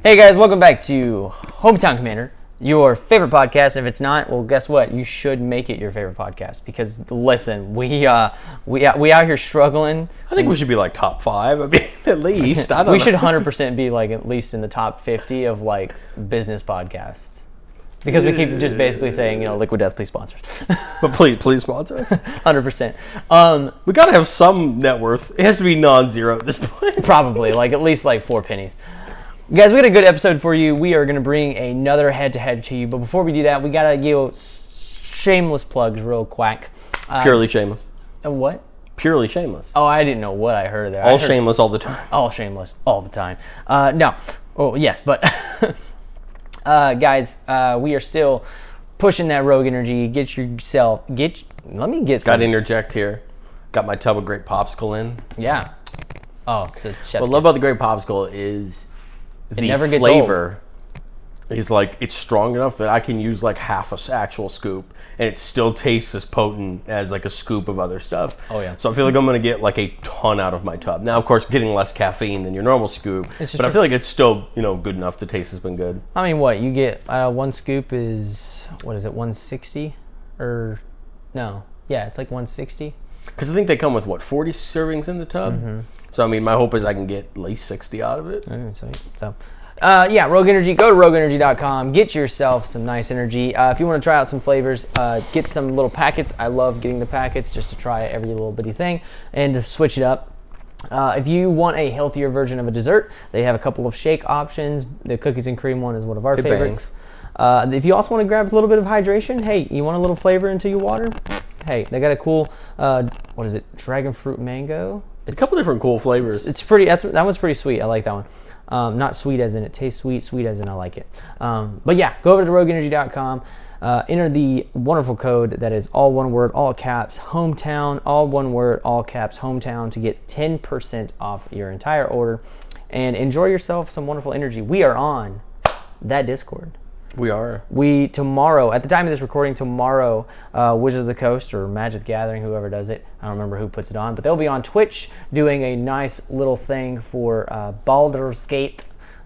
Hey guys, welcome back to Hometown Commander, your favorite podcast. If it's not, well, guess what? You should make it your favorite podcast because listen, we out here struggling. I think we should be like top 5. I mean, at least. I don't we know. should 100% be like at least in the top 50 of like business podcasts. Because we keep just basically saying, Liquid Death, please sponsor us. But please sponsor us. 100%. We gotta have some net worth. It has to be non-zero at this point. Probably, like at least like 4 pennies. Guys, we got a good episode for you. We are going to bring another head-to-head to you. But before we do that, we got to give shameless plugs real quick. Purely shameless. What? Purely shameless. Oh, I didn't know what I heard there. All shameless all the time. All shameless all the time. No. Oh, yes, but guys, we are still pushing that rogue energy. Let me get some. Got to interject here. Got my tub of grape popsicle in. Yeah. Oh, it's a chef's What I love about the grape popsicle is the never gets flavor is like it's strong enough that I can use like half a actual scoop and it still tastes as potent as like a scoop of other stuff. Oh yeah. So I feel like I'm gonna get like a ton out of my tub. Now of course getting less caffeine than your normal scoop, but I feel like it's still good enough. The taste has been good. I mean, what you get one scoop is what is it 160 or no? Yeah, it's like 160. Because I think they come with 40 servings in the tub. Mm-hmm. So I mean, my hope is I can get at least 60 out of it. So, Rogue Energy. Go to rogueenergy.com. Get yourself some nice energy. If you want to try out some flavors, get some little packets. I love getting the packets just to try every little bitty thing and to switch it up. If you want a healthier version of a dessert, they have a couple of shake options. The cookies and cream one is one of our favorites. If you also want to grab a little bit of hydration, hey, you want a little flavor into your water? Hey, they got a cool, dragon fruit mango. It's a couple different cool flavors. It's pretty. That one's pretty sweet. I like that one. Not sweet as in it tastes sweet. Sweet as in I like it. But yeah, go over to rogueenergy.com. Enter the wonderful code that is all one word, all caps, hometown, all one word, all caps, hometown to get 10% off your entire order, and enjoy yourself some wonderful energy. We are on that Discord. We are. Tomorrow, at the time of this recording, Wizards of the Coast or Magic the Gathering, whoever does it, I don't remember who puts it on, but they'll be on Twitch doing a nice little thing for Baldur's Gate,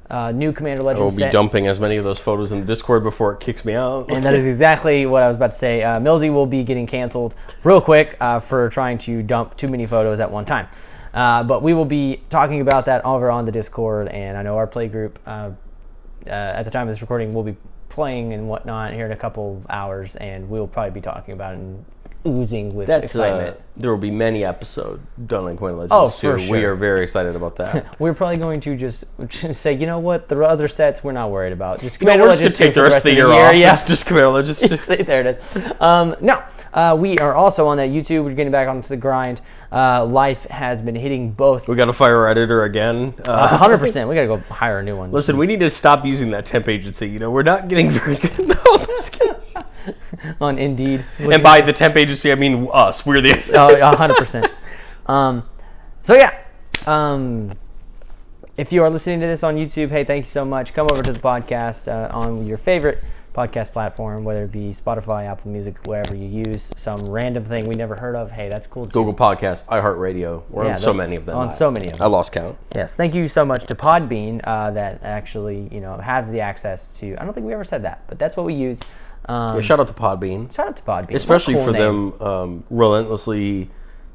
new Commander Legends I will be set. dumping as many of those photos in the Discord before it kicks me out. And that is exactly what I was about to say. Millzy will be getting canceled real quick for trying to dump too many photos at one time. But we will be talking about that over on the Discord, and I know our play group, at the time of this recording, will be playing and whatnot here in a couple hours, and we'll probably be talking about it and oozing with excitement. There will be many episodes done on Commander Legends too. For sure. We are very excited about that. We're probably going to just say, you know what, the other sets we're not worried about. Just Commander Legends take the rest of the year off. Yeah. It's just Commander Legends 2. There it is. We are also on that YouTube. We're getting back onto the grind. Life has been hitting both. We got to fire our editor again. 100%. We got to go hire a new one. Listen, we need to stop using that temp agency. We're not getting very good. No, I'm just kidding. On Indeed. And by the temp agency, I mean us. We're the 100%. So yeah. If you are listening to this on YouTube, hey, thank you so much. Come over to the podcast on your favorite podcast platform, whether it be Spotify, Apple Music, wherever you use some random thing we never heard of. Hey, that's cool too. Google Podcasts, iHeartRadio. We're on so many of them. I lost count. Yes, thank you so much to Podbean that actually has the access to. I don't think we ever said that, but that's what we use. Shout out to Podbean. Shout out to Podbean, especially for them relentlessly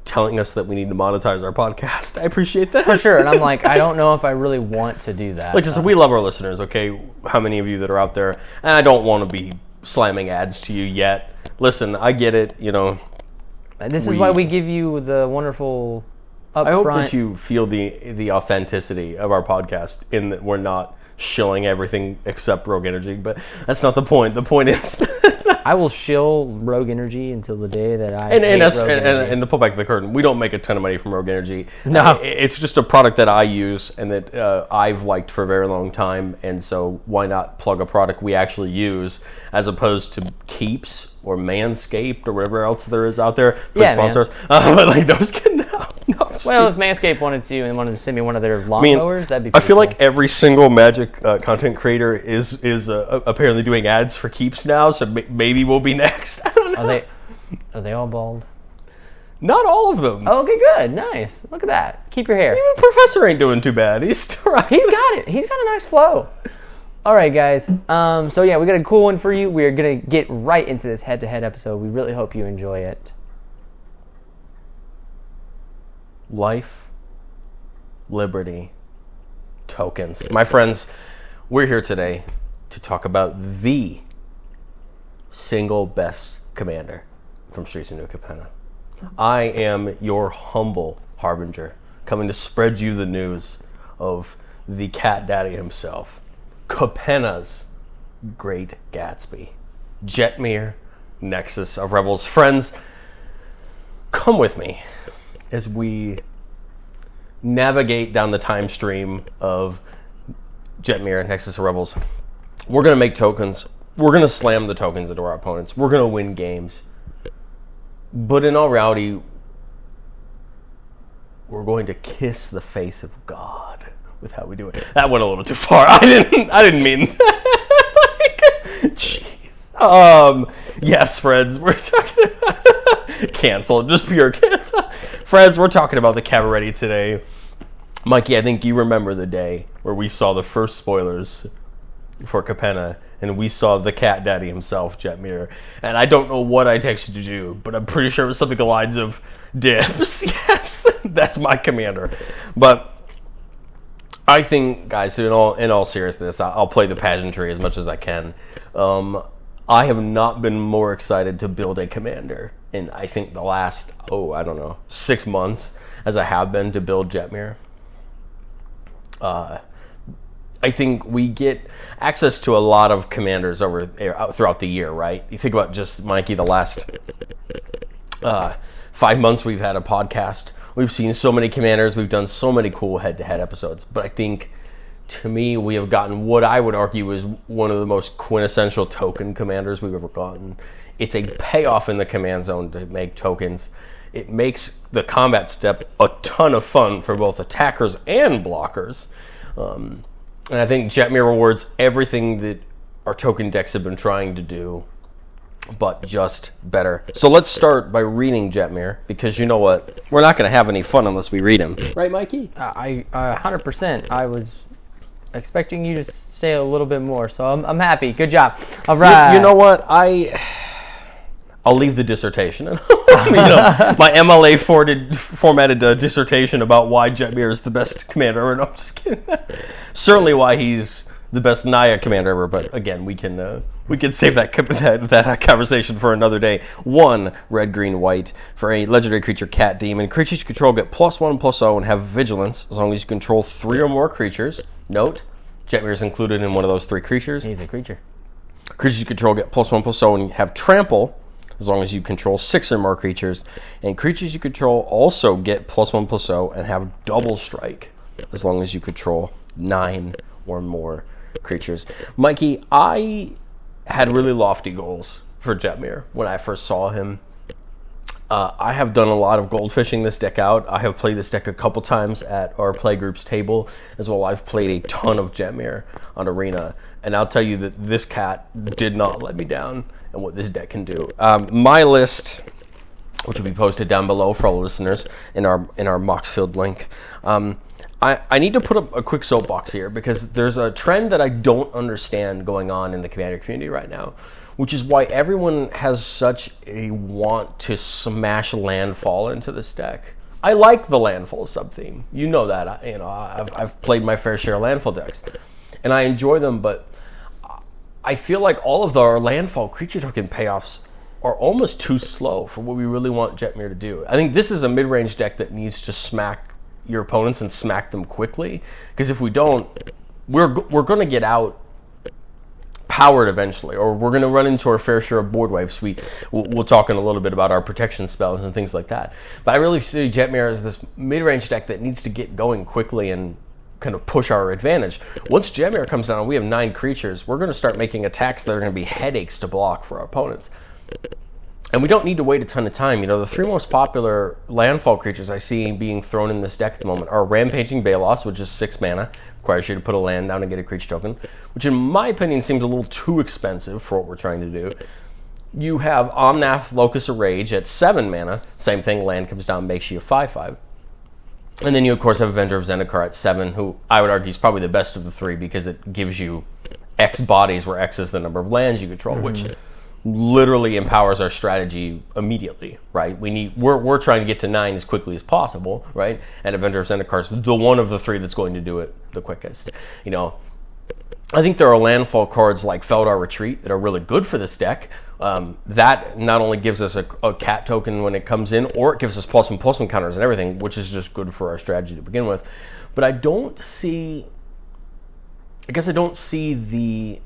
telling us that we need to monetize our podcast. I appreciate that. For sure. And I'm like, I don't know if I really want to do that. Like, just we love our listeners, okay? How many of you that are out there? And I don't want to be slamming ads to you yet. Listen, I get it, This is why we give you the wonderful upfront. I hope that you feel the authenticity of our podcast in that we're not shilling everything except Rogue Energy, but that's not the point. The point is I will shill Rogue Energy until the day that I and to pull back the curtain, we don't make a ton of money from Rogue Energy. No. It's just a product that I use and that I've liked for a very long time, and so why not plug a product we actually use as opposed to Keeps or Manscaped or whatever else there is out there. Sponsors. But like, no, I'm just kidding. No, well, if Manscaped wanted to send me one of their lawnmowers, that'd be pretty I feel cool. like every single Magic content creator is apparently doing ads for Keeps now, so maybe we'll be next. I don't know. Are they all bald? Not all of them. Oh, okay, good. Nice. Look at that. Keep your hair. Even Professor ain't doing too bad. He's still right. He's got it. He's got a nice flow. All right, guys. So yeah, we got a cool one for you. We are gonna get right into this head-to-head episode. We really hope you enjoy it. Life, liberty, tokens. My friends, we're here today to talk about the single best commander from Streets of New Capenna. I am your humble harbinger, coming to spread you the news of the cat daddy himself, Capenna's Great Gatsby, Jetmir, Nexus of Rebels. Friends, come with me as we navigate down the time stream of Jetmir, Nexus of Rebels. We're going to make tokens. We're going to slam the tokens into our opponents. We're going to win games. But in all reality, we're going to kiss the face of God with how we do it. That went a little too far. I didn't mean that. Jeez. Yes, friends, we're talking about cancel, just pure cancel. Friends, we're talking about the Cabaretti today. Mikey, I think you remember the day where we saw the first spoilers for Capenna, and we saw the cat daddy himself, Jetmir. And I don't know what I texted you, but I'm pretty sure it was something along the lines of dibs. Yes, that's my commander. But I think, guys, in all seriousness, I'll play the pageantry as much as I can. I have not been more excited to build a commander in, I think, the last, 6 months as I have been to build Jetmir. I think we get access to a lot of commanders throughout the year, right? You think about just, Mikey, the last 5 months we've had a podcast. We've seen so many commanders. We've done so many cool head-to-head episodes. But I think, to me, we have gotten what I would argue is one of the most quintessential token commanders we've ever gotten. It's a payoff in the command zone to make tokens. It makes the combat step a ton of fun for both attackers and blockers. And I think Jetmir rewards everything that our token decks have been trying to do, but just better. So let's start by reading Jetmir, because you know what? We're not going to have any fun unless we read him. Right, Mikey? 100%. I was expecting you to say a little bit more, so I'm happy. Good job. All right. You know what? I'll leave the dissertation. My MLA formatted dissertation about why Jetmir is the best commander ever. No, I'm just kidding. Certainly why he's the best Naya commander ever. But again, we can save that conversation for another day. 1 red, green, white for a legendary creature, cat demon. Creatures you control get +1/+0 and have vigilance as long as you control 3 or more creatures. Note, Jetmir is included in one of those 3 creatures. He's a creature. Creatures you control get +1/+0 and have trample as long as you control 6 or more creatures. And creatures you control also get +1/+0 and have double strike as long as you control 9 or more creatures. Mikey, I had really lofty goals for Jetmir when I first saw him. I have done a lot of goldfishing this deck out. I have played this deck a couple times at our playgroup's table, as well. I've played a ton of Jetmir on Arena, and I'll tell you that this cat did not let me down and what this deck can do. My list, which will be posted down below for all the listeners in our Moxfield link. I need to put up a quick soapbox here, because there's a trend that I don't understand going on in the Commander community right now, which is why everyone has such a want to smash landfall into this deck. I like the landfall sub-theme. You know that. I've played my fair share of landfall decks, and I enjoy them, but I feel like all of our landfall creature token payoffs are almost too slow for what we really want Jetmir to do. I think this is a mid-range deck that needs to smack your opponents and smack them quickly, because if we don't, we're going to get out powered eventually, or we're going to run into our fair share of board wipes. We'll talk in a little bit about our protection spells and things like that. But I really see Jetmir as this mid-range deck that needs to get going quickly and kind of push our advantage. Once Jetmir comes down and we have 9 creatures, we're going to start making attacks that are going to be headaches to block for our opponents. And we don't need to wait a ton of time. The 3 most popular landfall creatures I see being thrown in this deck at the moment are Rampaging Balos, which is 6 mana, requires you to put a land down and get a creature token, which in my opinion seems a little too expensive for what we're trying to do. You have Omnath, Locus of Rage at 7 mana, same thing, land comes down, makes you a 5/5. And then you, of course, have Avenger of Zendikar at 7, who I would argue is probably the best of the 3 because it gives you X bodies, where X is the number of lands you control, which literally empowers our strategy immediately, right? We're trying to get to 9 as quickly as possible, right? And Avenger of Zendikar is the one of the 3 that's going to do it the quickest. You know, I think there are landfall cards like Feldar Retreat that are really good for this deck. That not only gives us a cat token when it comes in, or it gives us +1/+1 counters and everything, which is just good for our strategy to begin with. But I don't see the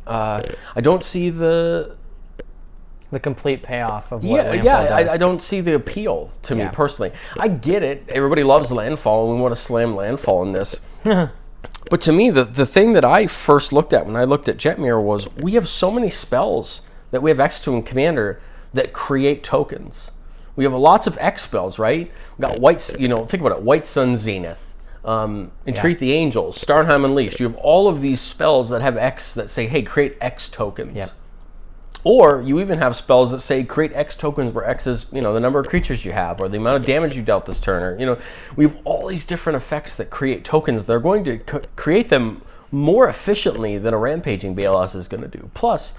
complete payoff of what I don't see the appeal to me personally. I get it. Everybody loves landfall, and we want to slam landfall in this. But to me, the thing that I first looked at when I looked at Jetmir was, we have so many spells that we have X to in Commander that create tokens. We have lots of X spells, right? We got think about it, White Sun Zenith, Entreat the Angels, Starnheim Unleashed. You have all of these spells that have X that say, hey, create X tokens. Yep. Or you even have spells that say create X tokens where X is, the number of creatures you have, or the amount of damage you dealt this turn. Or, we have all these different effects that create tokens. They're going to create them more efficiently than a rampaging BLS is going to do. Plus,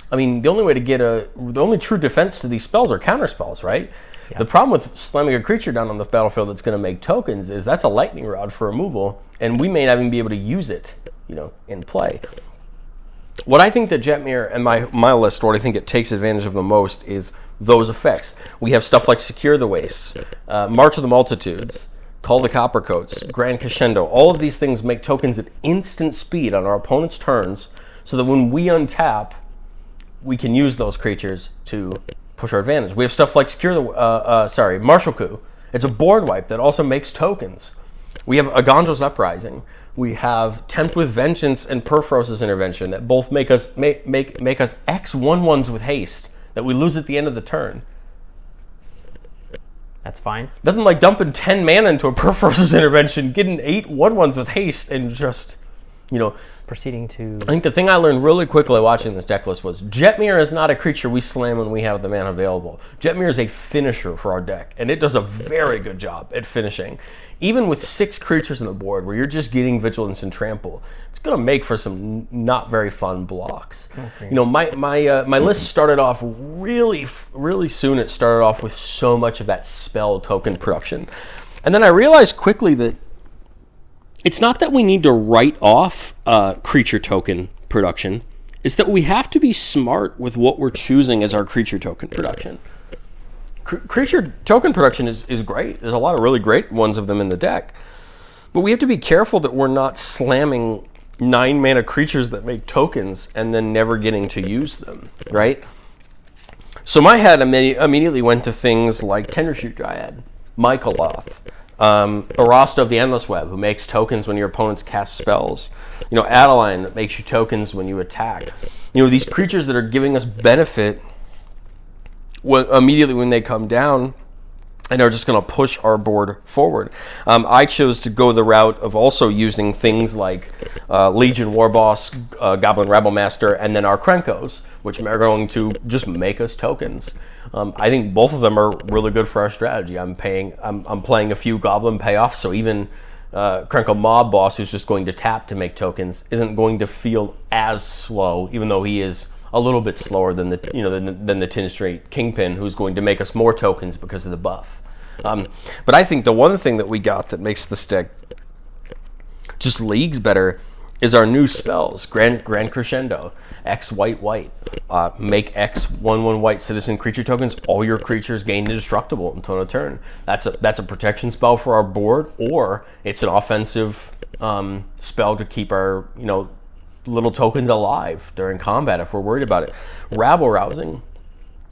the only true defense to these spells are counter spells, right? Yeah. The problem with slamming a creature down on the battlefield that's going to make tokens is that's a lightning rod for removal, and we may not even be able to use it, in play. What I think that Jetmir and my list, what I think it takes advantage of the most is those effects. We have stuff like Secure the Wastes, March of the Multitudes, Call the Coppercoats, Grand Crescendo. All of these things make tokens at instant speed on our opponent's turns, so that when we untap, we can use those creatures to push our advantage. We have stuff like Martial Coup. It's a board wipe that also makes tokens. We have Aganjo's Uprising. We have Tempt with Vengeance and Perforos's Intervention that both make us X 1/1s with haste that we lose at the end of the turn. That's fine. Nothing like dumping 10 mana into a Perforos's Intervention, getting 8 1/1s with haste, and just, proceeding to... I think the thing I learned really quickly watching this deck list was Jetmir is not a creature we slam when we have the mana available. Jetmir is a finisher for our deck, and it does a very good job at finishing. Even with 6 creatures on the board where you're just getting Vigilance and Trample, it's going to make for some not very fun blocks. Okay. My list started off really, really soon. It started off with so much of that spell token production. And then I realized quickly that it's not that we need to write off creature token production. It's that we have to be smart with what we're choosing as our creature token production. Creature token production is great. There's a lot of really great ones of them in the deck. But we have to be careful that we're not slamming 9 mana creatures that make tokens and then never getting to use them, right? So my head immediately went to things like Tendershoot Dryad, Mycoloth, Arasta of the Endless Web, who makes tokens when your opponents cast spells. Adeline, that makes you tokens when you attack. These creatures that are giving us benefit immediately when they come down and are just going to push our board forward. I chose to go the route of also using things like Legion Warboss, Goblin Rebel Master, and then our Krenkos, which are going to just make us tokens. I think both of them are really good for our strategy. I'm playing a few Goblin payoffs, so even Krenko Mob Boss, who's just going to tap to make tokens, isn't going to feel as slow, even though he is a little bit slower than the Tin Straight Kingpin, who's going to make us more tokens because of the buff. But I think the one thing that we got that makes this deck just leagues better is our new spells. Grand Crescendo, X white, make X 1/1 white citizen creature tokens. All your creatures gain indestructible until a turn. That's a protection spell for our board, or it's an offensive spell to keep our little tokens alive during combat if we're worried about it. Rabble Rousing,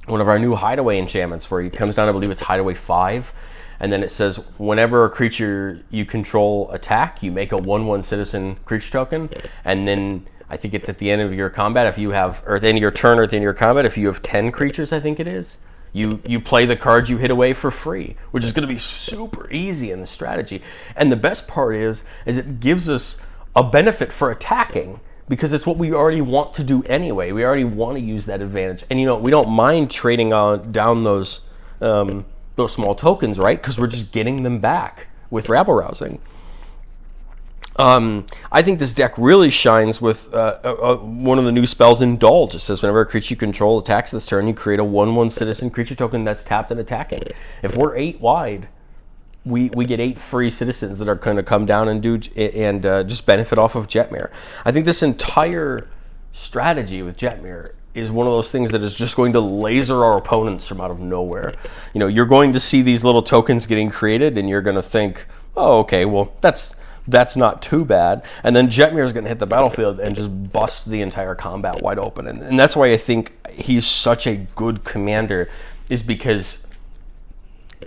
one of our new hideaway enchantments, where it comes down, I believe it's hideaway 5, and then it says whenever a creature you control attack, you make a 1/1 citizen creature token, and then I think it's at the end of your combat, if you have, or at the end of your turn or at the end of your combat, if you have 10 creatures, I think it is, you play the cards you hid away for free, which is going to be super easy in the strategy. And the best part is it gives us a benefit for attacking, because it's what we already want to do anyway. We already want to use that advantage. And we don't mind trading down those small tokens, right? Because we're just getting them back with Rabble Rousing. I think this deck really shines with one of the new spells, Indulge. It says whenever a creature you control attacks this turn, you create a 1/1 citizen creature token that's tapped and attacking. If we're 8 wide, we get 8 free citizens that are going to come down and do and just benefit off of Jetmir. I think this entire strategy with Jetmir is one of those things that is just going to laser our opponents from out of nowhere. You know, you're going to see these little tokens getting created, and you're going to think, oh, okay, well, that's not too bad. And then Jetmir is going to hit the battlefield and just bust the entire combat wide open. And that's why I think he's such a good commander, is because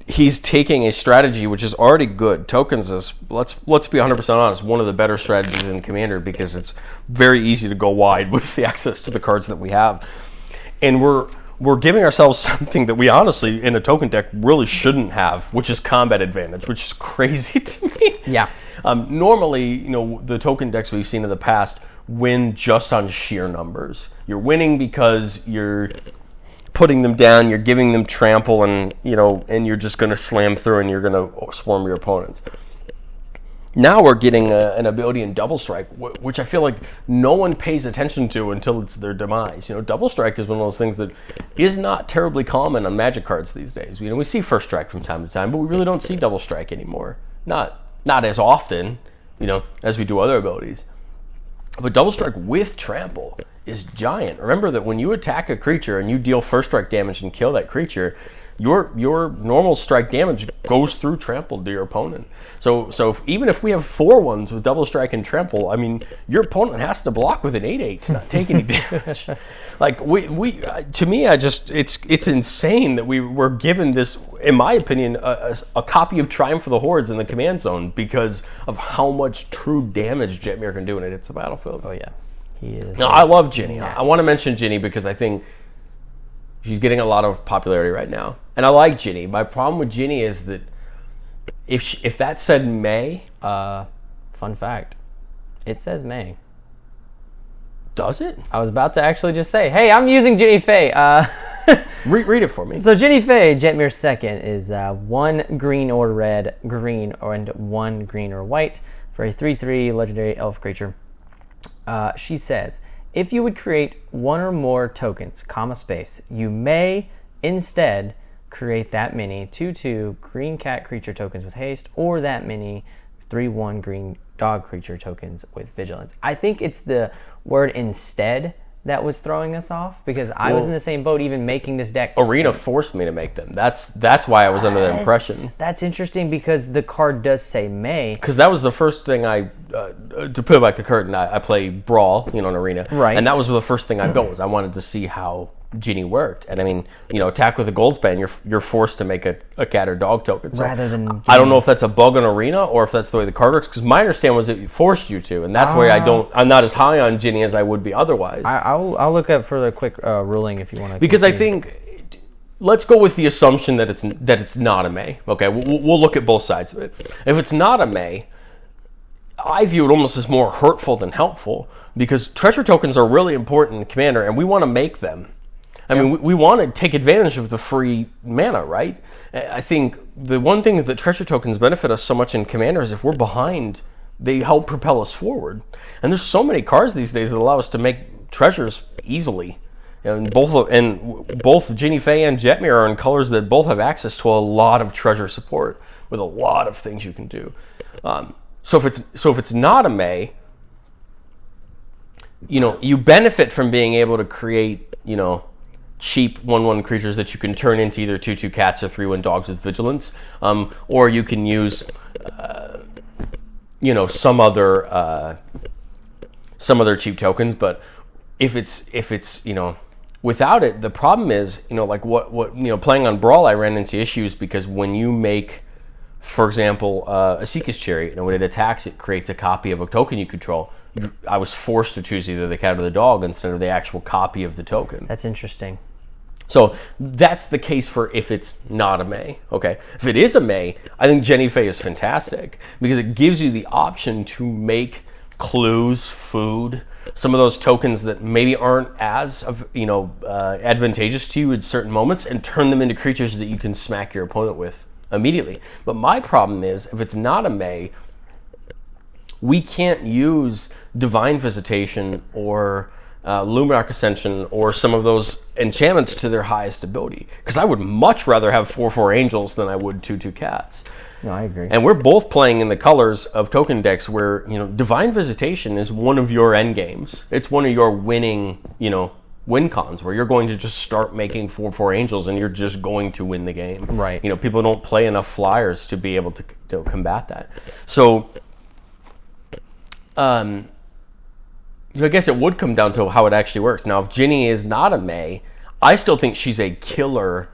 he's taking a strategy which is already good. Tokens is, let's be 100% honest, one of the better strategies in Commander, because it's very easy to go wide with the access to the cards that we have. And we're giving ourselves something that we honestly, in a token deck, really shouldn't have, which is combat advantage, which is crazy to me. Yeah. Normally, you know, the token decks we've seen in the past win just on sheer numbers. You're winning because you're putting them down, you're giving them trample, and and you're just going to slam through and you're going to swarm your opponents. Now we're getting an ability in Double Strike, which I feel like no one pays attention to until it's their demise. You know, Double Strike is one of those things that is not terribly common on Magic cards these days. You know, we see First Strike from time to time, but we really don't see Double Strike anymore. Not as often, as we do other abilities. But Double Strike with Trample is giant. Remember that when you attack a creature and you deal First Strike damage and kill that creature, your normal strike damage goes through Trample to your opponent. So even if we have 4/1s with Double Strike and Trample, I mean, your opponent has to block with an 8/8 to not take any damage. Like to me, it's insane that we were given this, in my opinion, a copy of Triumph for the Hordes in the command zone because of how much true damage Jetmir can do when it hits the battlefield. Oh yeah, he is. No, I love Ginny. I want to mention Ginny because I think she's getting a lot of popularity right now, and I like Ginny. My problem with Ginny is that if that said May, fun fact, it says May. Does it? I was about to actually just say, hey, I'm using Ginny Fey. Read it for me. So Ginny Fey, Jetmir's second, is 1 green or red, green, and 1 green or white for a 3/3 legendary elf creature. She says, if you would create 1 or more tokens, space, you may instead create that many 2/2 green cat creature tokens with haste, or that many 3/1 green dog creature tokens with vigilance. I think it's the word instead that was throwing us off, because I was in the same boat even making this deck. Arena forced me to make them. That's why I was under the impression. That's interesting, because the card does say May. Because that was the first thing to peel back the curtain, I play Brawl, in Arena. Right. And that was the first thing I built, was I wanted to see how Ginny worked. And I mean, attack with a Goldspan, you're forced to make a cat or dog token. So rather than I don't know if that's a bug in Arena or if that's the way the card works, because my understanding was it forced you to, and that's why I'm not as high on Ginny as I would be otherwise. I'll look up for the quick ruling if you want to. Because continue. I think, let's go with the assumption that it's not a May. Okay, we'll look at both sides of it. If it's not a May, I view it almost as more hurtful than helpful, because treasure tokens are really important in Commander, and we want to make them. I mean, we want to take advantage of the free mana, right? I think the one thing that treasure tokens benefit us so much in Commander is if we're behind, they help propel us forward. And there's so many cards these days that allow us to make treasures easily. And both Ginny Fey and Jetmir are in colors that both have access to a lot of treasure support with a lot of things you can do. So if it's not a May, you benefit from being able to create, cheap 1/1 creatures that you can turn into either 2/2 cats or 3/1 dogs with vigilance, or you can use, some other cheap tokens. But if it's without it, the problem is, playing on Brawl, I ran into issues because when you make, for example, a Seeker's Chariot, when it attacks, it creates a copy of a token you control. I was forced to choose either the cat or the dog instead of the actual copy of the token. That's interesting. So that's the case for if it's not a May. Okay, if it is a May, I think Ginny Fey is fantastic because it gives you the option to make clues, food, some of those tokens that maybe aren't as advantageous to you at certain moments, and turn them into creatures that you can smack your opponent with immediately. But my problem is, if it's not a May, we can't use Divine Visitation or Luminarch Ascension or some of those enchantments to their highest ability. Because I would much rather have 4/4 angels than I would 2/2 cats. No, I agree. And we're both playing in the colors of token decks where, Divine Visitation is one of your end games. It's one of your winning, win cons where you're going to just start making 4/4 angels and you're just going to win the game. Right. People don't play enough flyers to be able to combat that. So, I guess it would come down to how it actually works. Now, if Ginny is not a May, I still think she's a killer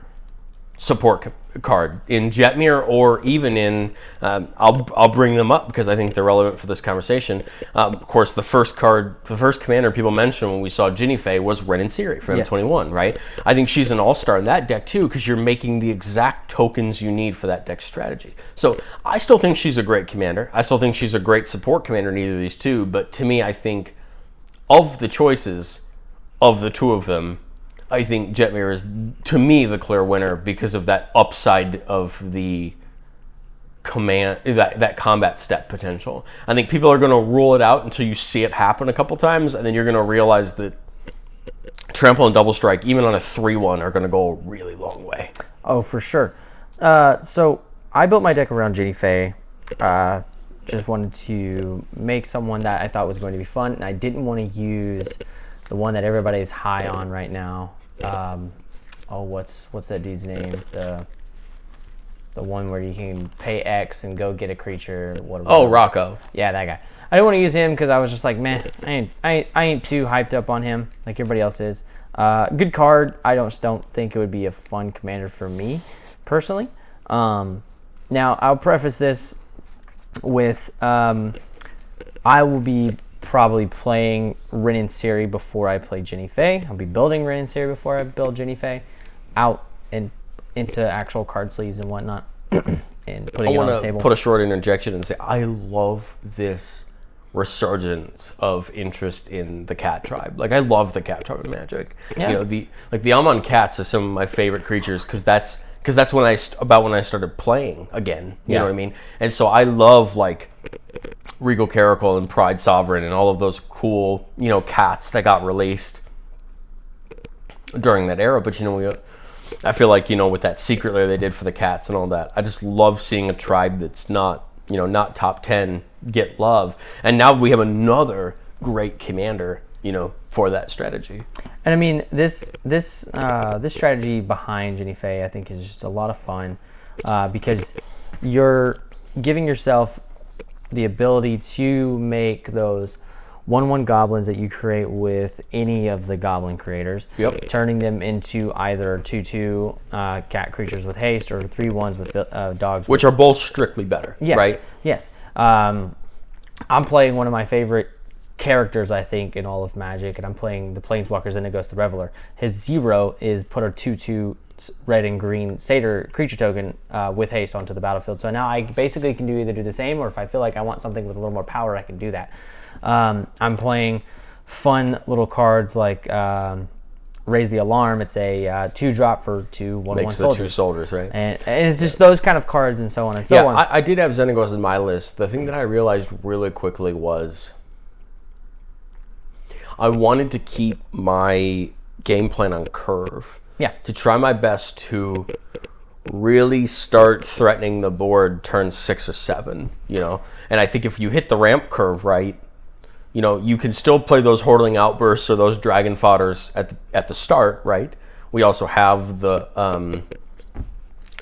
support card in Jetmir, or even in I'll bring them up because I think they're relevant for this conversation. Of course, the first commander people mentioned when we saw Ginny Fey was Ren and Siri from M21, right? I think she's an all-star in that deck too, because you're making the exact tokens you need for that deck strategy. So I still think she's a great commander. I still think she's a great support commander in either of these two, but to me, I think of the choices of the two of them, I think Jetmir is, to me, the clear winner because of that upside of the command, that combat step potential. I think people are going to rule it out until you see it happen a couple times, and then you're going to realize that Trample and Double Strike, even on a 3/1, are going to go a really long way. Oh, for sure. So I built my deck around Ginny Fey. Just wanted to make someone that I thought was going to be fun, and I didn't want to use the one that everybody's high on right now. What's that dude's name? The one where you can pay X and go get a creature. Rocco. Yeah, that guy. I didn't want to use him because I was just like, man, I ain't too hyped up on him like everybody else is. Good card. I don't think it would be a fun commander for me personally. Now I'll preface this with I will be probably playing Ren and Siri before I play Ginny Fey. I'll be building Ren and Siri before I build Ginny Fey out and into actual card sleeves and whatnot and putting it on the table. Put a short interjection and say I love this resurgence of interest in the cat tribe. Like I love the cat tribe of Magic. Yeah. The Amon cats are some of my favorite creatures because that's when I started playing again. You know what I mean? And so I love like Regal Caracal and Pride Sovereign and all of those cool, cats that got released during that era. But I feel like, with that secret lair they did for the cats and all that, I just love seeing a tribe that's not top 10 get love. And now we have another great commander, for that strategy. And I mean, this strategy behind Ginny Fey, I think, is just a lot of fun because you're giving yourself the ability to make those 1/1 goblins that you create with any of the goblin creators, turning them into either 2/2 cat creatures with haste or 3/1s with dogs, which are both strictly better, right? Yes. I'm playing one of my favorite characters, I think, in all of Magic, and I'm playing the Planeswalkers Indigos the Reveler. His 0 is put a 2/2 red and green Satyr creature token with haste onto the battlefield. So now I basically can either do the same, or if I feel like I want something with a little more power, I can do that. I'm playing fun little cards like Raise the Alarm. It's a 2-drop for 2 1/1 Makes the 2 soldiers, right? And it's just those kind of cards and so on and so on. I did have Xenagos in my list. The thing that I realized really quickly was I wanted to keep my game plan on curve. Yeah. To try my best to really start threatening the board turn 6 or 7, And I think if you hit the ramp curve right, you can still play those Hordeling Outbursts or those Dragon Fodders at the start, right? We also have the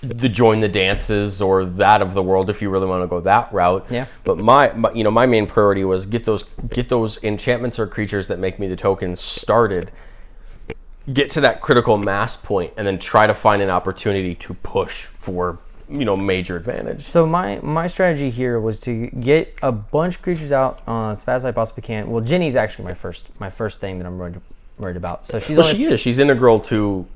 Join the Dances or that of the world if you really want to go that route. Yeah. But my main priority was get those enchantments or creatures that make me the tokens started, get to that critical mass point, and then try to find an opportunity to push for major advantage. So my strategy here was to get a bunch of creatures out as fast as I possibly can. Well, Ginny's actually my first thing that I'm worried about. So she's integral to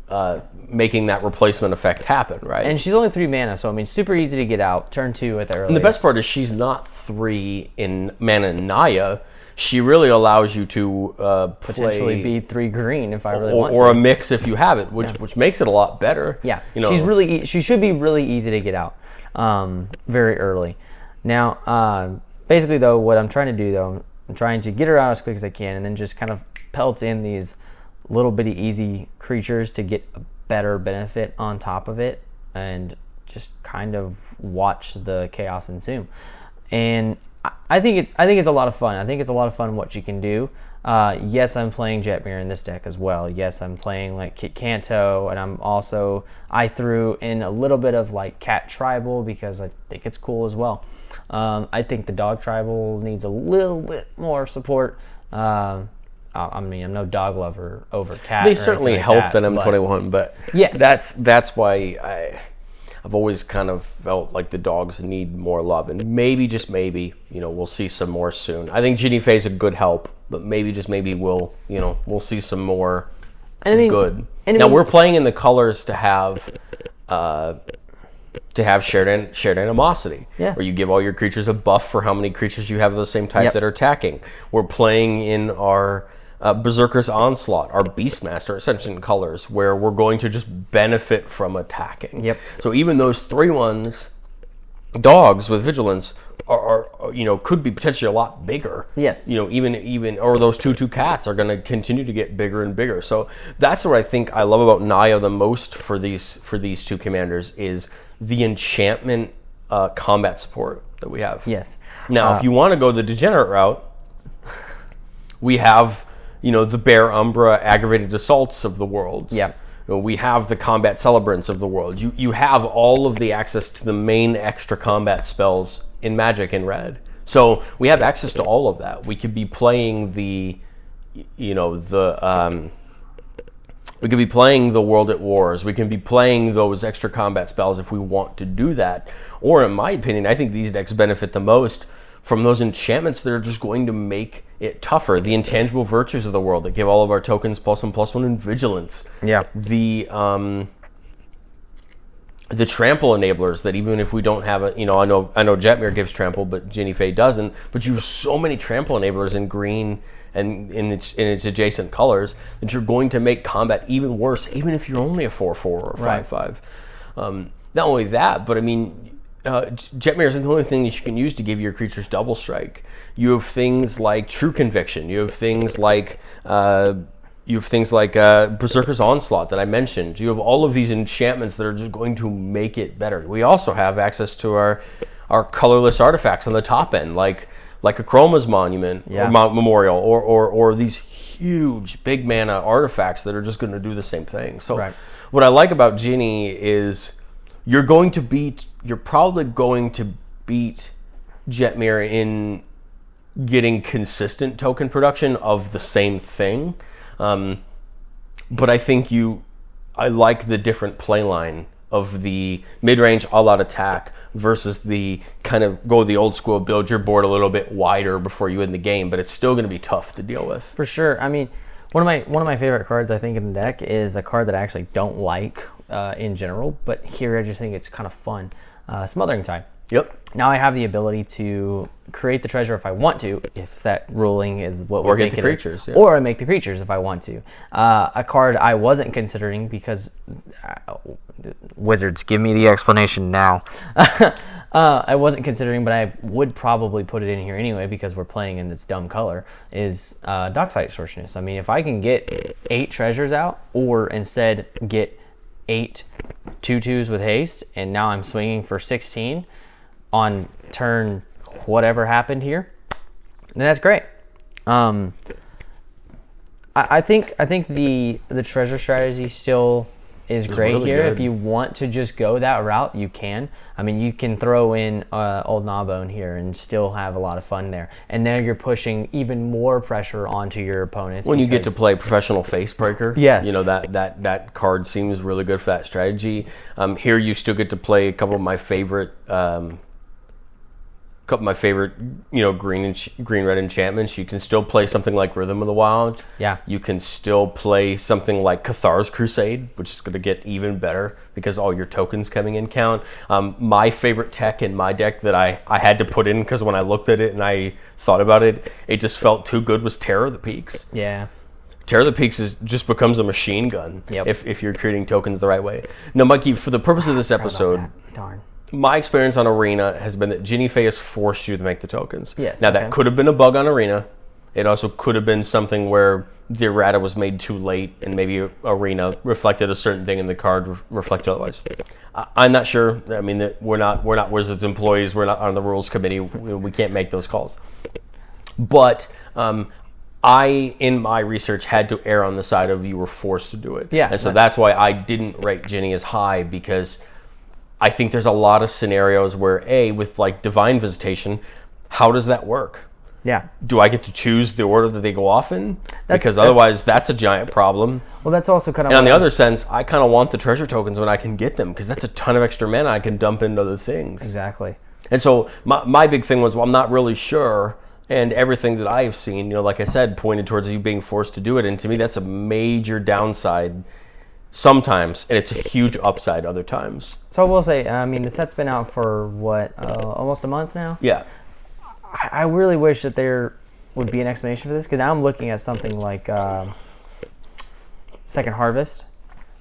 making that replacement effect happen, right? And she's only 3 mana, so I mean, super easy to get out. Turn 2 at the earliest. And the best part is she's not 3 in mana and Naya. She really allows you to potentially be 3 green if I really want to. Or a mix if you have it, which makes it a lot better. Yeah, she should be really easy to get out very early. Now, basically, though, what I'm trying to do, though, I'm trying to get her out as quick as I can, and then just kind of pelt in these little bitty easy creatures to get a better benefit on top of it, and just kind of watch the chaos ensue. And I think it's a lot of fun. I think it's a lot of fun what you can do. Yes, I'm playing Jetmir in this deck as well. Yes, I'm playing like Kit Kanto, and I threw in a little bit of like Cat Tribal because I think it's cool as well. I think the Dog Tribal needs a little bit more support. I mean, I'm no dog lover over cat. They certainly helped in M21, but yes, that's why I've always kind of felt like the dogs need more love, and maybe, just maybe, we'll see some more soon. I think Ginny Faye's a good help, but maybe, just maybe, we'll see some more good. Now we're playing in the colors to have shared animosity, where you give all your creatures a buff for how many creatures you have of the same type that are attacking. We're playing in our Berserker's Onslaught, our Beastmaster Ascension colors, where we're going to just benefit from attacking. Yep. So even those 3/1s dogs with vigilance are could be potentially a lot bigger. Yes. Even or those 2/2 cats are going to continue to get bigger and bigger. So that's what I think I love about Naya the most for these two commanders is the enchantment combat support that we have. Yes. Now, if you want to go the degenerate route, we have the Bear Umbra aggravated assaults of the world. Yeah. We have the combat celebrants of the world. You have all of the access to the main extra combat spells in Magic in red. So we have access to all of that. We could be playing we could be playing the World at Wars. We can be playing those extra combat spells if we want to do that. Or in my opinion, I think these decks benefit the most from those enchantments that are just going to make it tougher. The intangible virtues of the world that give all of our tokens +1/+1 in vigilance. Yeah. The trample enablers that even if we don't have I know Jetmir gives trample, but Ginny Faye doesn't. But you have so many trample enablers in green and in its adjacent colors that you're going to make combat even worse, even if you're only a 4/4 or a 5/5. Not only that, but I mean, Jetmir isn't the only thing that you can use to give your creatures double strike. You have things like True Conviction. You have things like Berserker's Onslaught that I mentioned. You have all of these enchantments that are just going to make it better. We also have access to our colorless artifacts on the top end, like a Chroma's Monument or Memorial, or these huge big mana artifacts that are just going to do the same thing. So what I like about Ginny is you're probably going to beat Jetmir in getting consistent token production of the same thing. But I think I like the different playline of the mid-range all-out attack versus the kind of go the old school, build your board a little bit wider before you win the game, but it's still going to be tough to deal with. For sure. I mean, one of my favorite cards I think in the deck is a card that I actually don't like in general, but here I just think it's kind of fun. Smothering Tide. Yep. Now I have the ability to create the treasure if I want to, if that ruling is what we think it is. Or get the creatures. Yeah. Or I make the creatures if I want to. A card I wasn't considering because... Wizards, give me the explanation now. I wasn't considering, but I would probably put it in here anyway because we're playing in this dumb color, is Dockside Extortionist. I mean, if I can get 8 treasures out, or instead get 8 2/2s with haste, and now I'm swinging for 16 on turn whatever happened here, then that's great. I think the treasure strategy still is great really here. Good. If you want to just go that route, you can. I mean, you can throw in Old Gnawbone here and still have a lot of fun there. And now you're pushing even more pressure onto your opponents. When you get to play Professional Facebreaker, yes, that card seems really good for that strategy. Here you still get to play a couple of my favorite green red enchantments. You can still play something like Rhythm of the Wild. Yeah. You can still play something like Cathar's Crusade, which is going to get even better because all your tokens coming in count. My favorite tech in my deck that I had to put in because when I looked at it and I thought about it, it just felt too good, was Terror of the Peaks. Yeah. Terror of the Peaks just becomes a machine gun if you're creating tokens the right way. Now, Mikey, for the purpose of this episode... Darn. my experience on Arena has been that Ginny Fey has forced you to make the tokens. Yes. Now, that could have been a bug on Arena. It also could have been something where the errata was made too late, and maybe Arena reflected a certain thing and the card reflected otherwise. I'm not sure. I mean, we're not Wizards employees. We're not on the rules committee. We can't make those calls. But I, in my research, had to err on the side of you were forced to do it. Yeah. And so that's why I didn't rate Ginny as high, because I think there's a lot of scenarios where, with like Divine Visitation, how does that work? Yeah. Do I get to choose the order that they go off in? Because otherwise, that's a giant problem. Well, that's also kind of... And on the other sense, I kind of want the treasure tokens when I can get them, because that's a ton of extra mana I can dump into other things. Exactly. And so my big thing was, well, I'm not really sure. And everything that I've seen, like I said, pointed towards you being forced to do it. And to me, that's a major downside sometimes, and it's a huge upside other times. So I will say, I mean, the set's been out for, almost a month now? Yeah. I really wish that there would be an explanation for this, because now I'm looking at something like Second Harvest,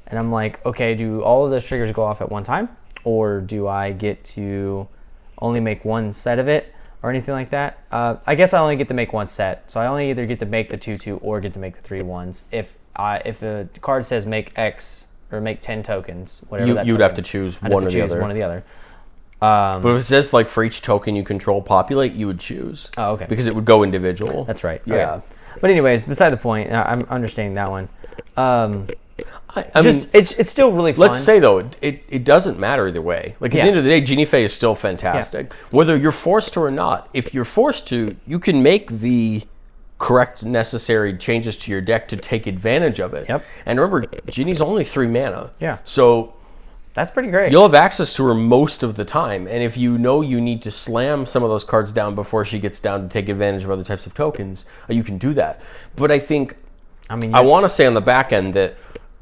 and I'm like, okay, do all of those triggers go off at one time, or do I get to only make one set of it, or anything like that? I guess I only get to make one set, so I only either get to make the 2/2 or get to make the 3/1s. If the card says make X or make 10 tokens, whatever you'd have to choose one or the other. One or the other. But if it says, like, for each token you control populate, you would choose. Oh, okay. Because it would go individual. That's right. Yeah. Okay. But anyways, beside the point, I'm understanding that one. I mean, it's still really fun. let's say, though, it doesn't matter either way. Like, at the end of the day, Ginny Fey is still fantastic. Yeah. Whether you're forced to or not, if you're forced to, you can make the correct necessary changes to your deck to take advantage of it. Yep. And remember, Ginny's only 3 mana. Yeah. So... that's pretty great. You'll have access to her most of the time, and if you know you need to slam some of those cards down before she gets down to take advantage of other types of tokens, you can do that. But I think, I want to say on the back end that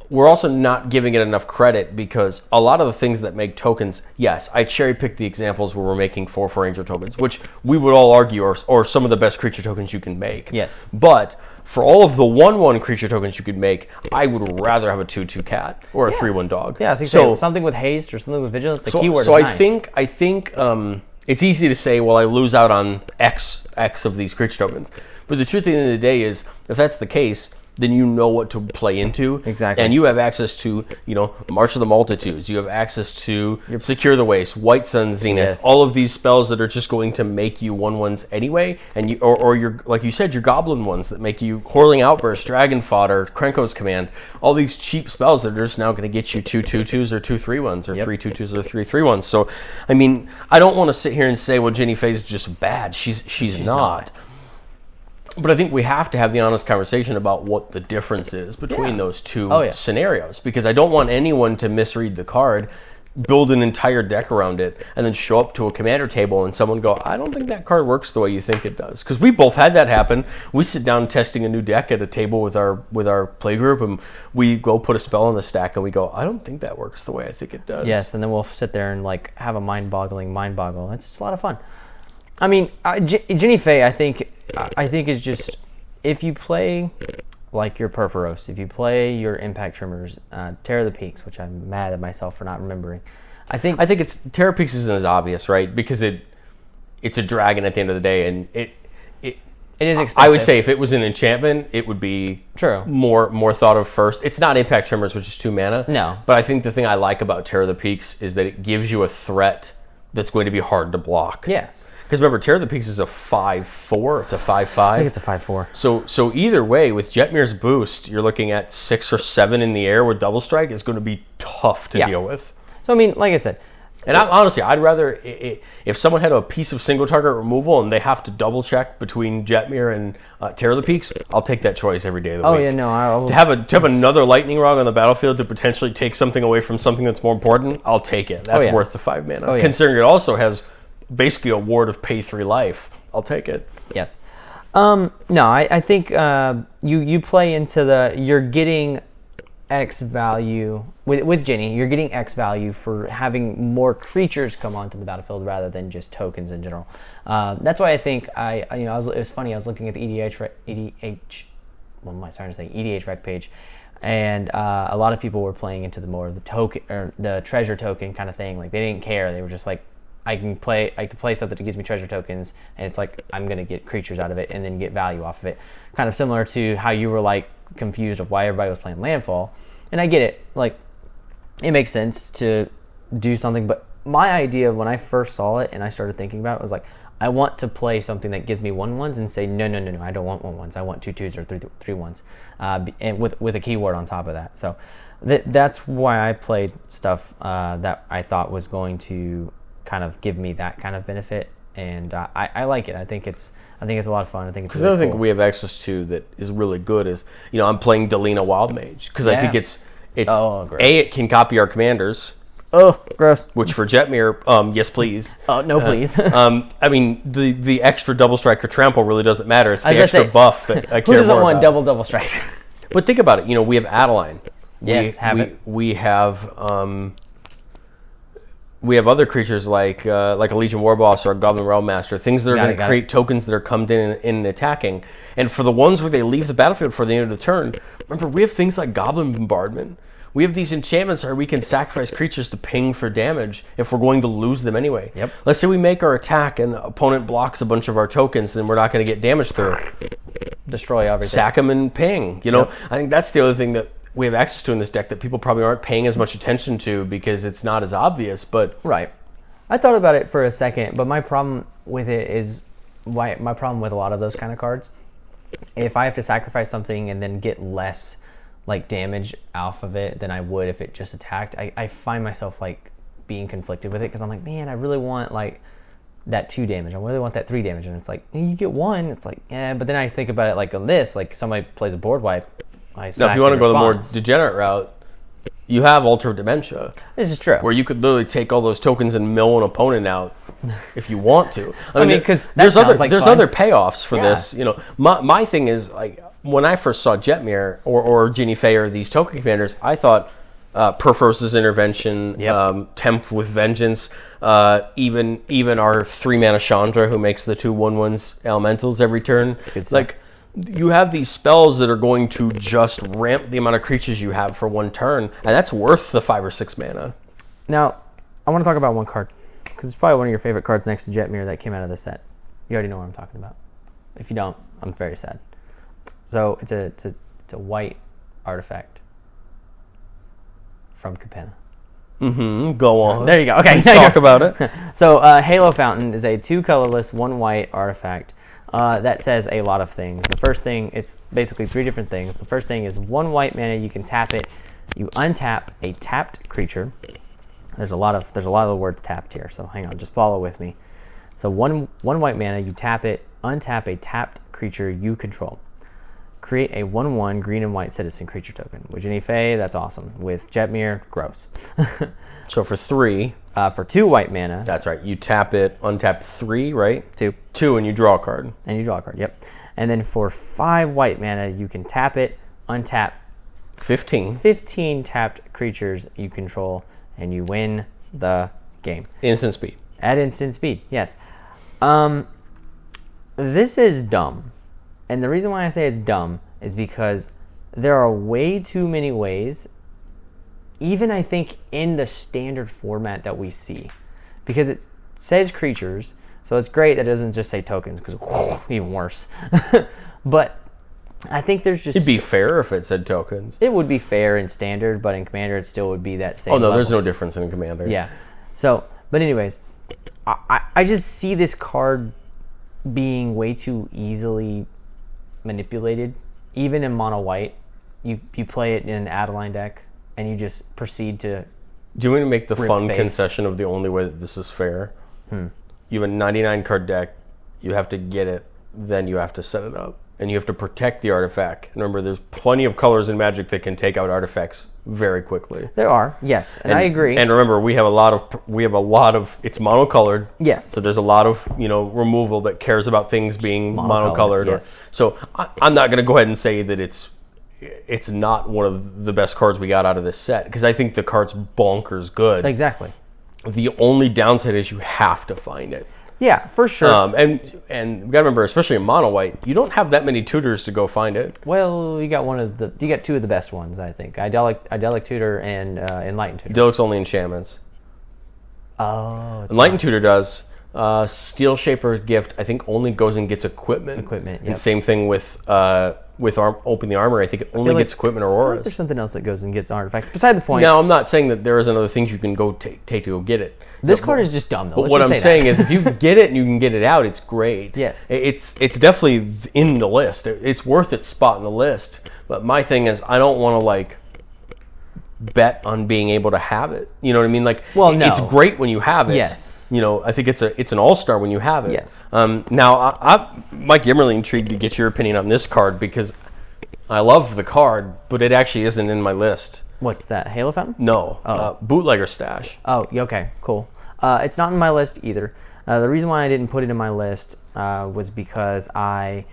we're also not giving it enough credit, because a lot of the things that make tokens, yes, I cherry-picked the examples where we're making 4 Angel tokens, which we would all argue are some of the best creature tokens you can make. Yes. But for all of the 1/1 creature tokens you could make, I would rather have a 2/2 cat or a 3/1 dog. Yeah, so something with haste or something with vigilance. The keyword so is I nice. think it's easy to say, well, I lose out on X of these creature tokens. But the truth at the end of the day is, if that's the case, then you know what to play into. Exactly. And you have access to, March of the Multitudes. You have access to Secure the Waste, White Sun Zenith, Yes. all of these spells that are just going to make you 1/1s anyway. And or your, like you said, your Goblin ones that make you Whirling Outburst, Dragon Fodder, Krenko's Command, all these cheap spells that are just now going to get you 2 2/2s or 2 3/1s or 3 2/2s or 3 3/1s. So, I mean, I don't want to sit here and say, well, Ginny Fey is just bad. She's not. But I think we have to have the honest conversation about what the difference is between those two scenarios, because I don't want anyone to misread the card, build an entire deck around it, and then show up to a commander table and someone go, I don't think that card works the way you think it does. Because we both had that happen. We sit down testing a new deck at a table with our play group, and we go put a spell on the stack and we go, I don't think that works the way I think it does. Yes, and then we'll sit there and have a mind boggle. It's just a lot of fun. I mean, Ginny Fey, I think is just, if you play like your Purphoros, if you play your Impact Trimmers, Terror of the Peaks, which I'm mad at myself for not remembering. I think it's Terror of Peaks isn't as obvious, right? Because it's a dragon at the end of the day, and it is expensive. I would say if it was an enchantment, it would be more thought of first. It's not Impact Trimmers, which is 2 mana. No. But I think the thing I like about Terror of the Peaks is that it gives you a threat that's going to be hard to block. Yes. Because remember, Terror of the Peaks is a 5/4. It's a 5/5. I think it's a 5/4. So either way, with Jetmir's boost, you're looking at 6 or 7 in the air with double strike. It's going to be tough to deal with. So I mean, like I said, and honestly, I'd rather if someone had a piece of single target removal and they have to double check between Jetmir and Terror of the Peaks, I'll take that choice every day of the week. Oh yeah, no, to have another lightning rod on the battlefield to potentially take something away from something that's more important, I'll take it. That's worth the 5 mana. Oh, yeah. Considering it also has basically a ward of pay 3 life, I'll take it. Yes. No, I think you play into you're getting X value with Ginny. You're getting X value for having more creatures come onto the battlefield rather than just tokens in general. That's why I think it was funny. I was looking at the EDH. What am I starting to say? EDH rec page, And a lot of people were playing into the more of the token or the treasure token kind of thing. Like they didn't care. They were just like, I can play something that gives me treasure tokens, and it's like I'm gonna get creatures out of it and then get value off of it. Kind of similar to how you were like confused of why everybody was playing landfall. And I get it. Like it makes sense to do something, but my idea when I first saw it and I started thinking about it was like, I want to play something that gives me 1/1s and say no, I don't want 1/1s. I want 2/2s or 3/1s, and with a keyword on top of that. So that's why I played stuff that I thought was going to kind of give me that kind of benefit, and I like it. I think it's a lot of fun. I think it's because really another cool. thing we have access to that is really good is I'm playing Delina Wild Mage because I think it's gross. it can copy our commanders. Oh, gross. Which for Jetmir, yes please. Oh, no please. I mean, the extra double strike or trample really doesn't matter. It's the extra buff that I care who doesn't more want about. double strike? But think about it. We have Adeline. Yes, we have other creatures like a Legion Warboss or a Goblin Realm Master, things that are going to create tokens that are coming in and attacking. And for the ones where they leave the battlefield for the end of the turn, remember we have things like Goblin Bombardment. We have these enchantments where we can sacrifice creatures to ping for damage if we're going to lose them anyway. Yep. Let's say we make our attack and the opponent blocks a bunch of our tokens, then we're not going to get damage through. Destroy everything. Sack them and ping. Yep. I think that's the other thing that we have access to in this deck that people probably aren't paying as much attention to because it's not as obvious. But right. I thought about it for a second, but my problem with it is my problem with a lot of those kind of cards. If I have to sacrifice something and then get less like damage off of it than I would if it just attacked, I find myself like being conflicted with it because I'm like, man, I really want like that 2 damage. I really want that 3 damage, and it's like you get 1. It's like but then I think about it like on this, like somebody plays a board wipe. Now, if you want to go the more degenerate route, you have Altar of Dementia. This is true. Where you could literally take all those tokens and mill an opponent out if you want to. I mean, because there's other payoffs for this. My thing is like when I first saw Jetmir or Ginny Fey or these token commanders, I thought Perforce's Intervention, Tempt with Vengeance, even our 3-mana Chandra who makes the 2 1/1s elementals every turn. Like you have these spells that are going to just ramp the amount of creatures you have for 1 turn, and that's worth the 5 or 6 mana. Now, I want to talk about one card because it's probably one of your favorite cards next to Jetmir that came out of the set. You already know what I'm talking about. If you don't, I'm very sad. So it's a white artifact from Capenna. Go on. There you go. Okay, let's talk about it. So Halo Fountain is a 2 colorless, 1 white artifact that says a lot of things. The first thing, it's basically 3 different things. The first thing is 1 white mana. You can tap it. You untap a tapped creature. There's a lot of the words tapped here. So hang on, just follow with me. So one white mana. You tap it. Untap a tapped creature you control. Create a 1/1 green and white citizen creature token. With Ginny Fey, that's awesome. With Jetmir, gross. So for 3... for 2 white mana. That's right. You tap it, untap 3, right? 2, and you draw a card. And you draw a card, yep. And then for 5 white mana, you can tap it, untap 15 tapped creatures you control, and you win the game. Instant speed. At instant speed, yes. This is dumb. And the reason why I say it's dumb is because there are way too many ways, even I think in the standard format that we see, because it says creatures, so it's great that it doesn't just say tokens, because even worse. But I think there's just... It'd be fair if it said tokens. It would be fair in standard, but in Commander it still would be that same level. There's no difference in Commander. Yeah. So, but anyways, I just see this card being way too easily manipulated. Even in mono white, you play it in an Adeline deck, and you just proceed to... Do you want to make the fun face. concession of the only way that this is fair? You have a 99 card deck, you have to get it, then you have to set it up. And you have to protect the artifact. Remember, there's plenty of colors in Magic that can take out artifacts very quickly. There are, yes, and I agree. And remember, we have a lot of it's monocolored. Yes. So there's a lot of removal that cares about things being monocolored. Yes. So I'm not going to go ahead and say that it's not one of the best cards we got out of this set, because I think the card's bonkers good. Exactly. The only downside is you have to find it. Yeah, for sure. And we gotta remember, especially in mono white, you don't have that many tutors to go find it. Well, you got two of the best ones, I think. Idyllic Tutor and Enlightened Tutor. Idyllic's only enchantments. Oh. Enlightened Tutor does. Steel Shaper Gift, I think, only goes and gets equipment. Equipment, And same thing with Open the Armor. I think it only gets equipment or I feel like auras. there's something else that goes and gets artifacts. Beside the point. Now, I'm not saying that there isn't other things you can go take to go get it. This card is just dumb, though. But what I'm saying is, if you get it and you can get it out, it's great. Yes. It's definitely in the list. It's worth its spot in the list. But my thing is, I don't want to, like, bet on being able to have it. You know what I mean? Like, well, no. It's great when you have it. Yes. You know, I think it's an all-star when you have it. Yes. Now, Mike, I'm really intrigued to get your opinion on this card because I love the card, but it actually isn't in my list. What's that? Halo Fountain? No. Bootlegger Stash. Oh, okay, cool. It's not in my list either. The reason why I didn't put it in my list was because I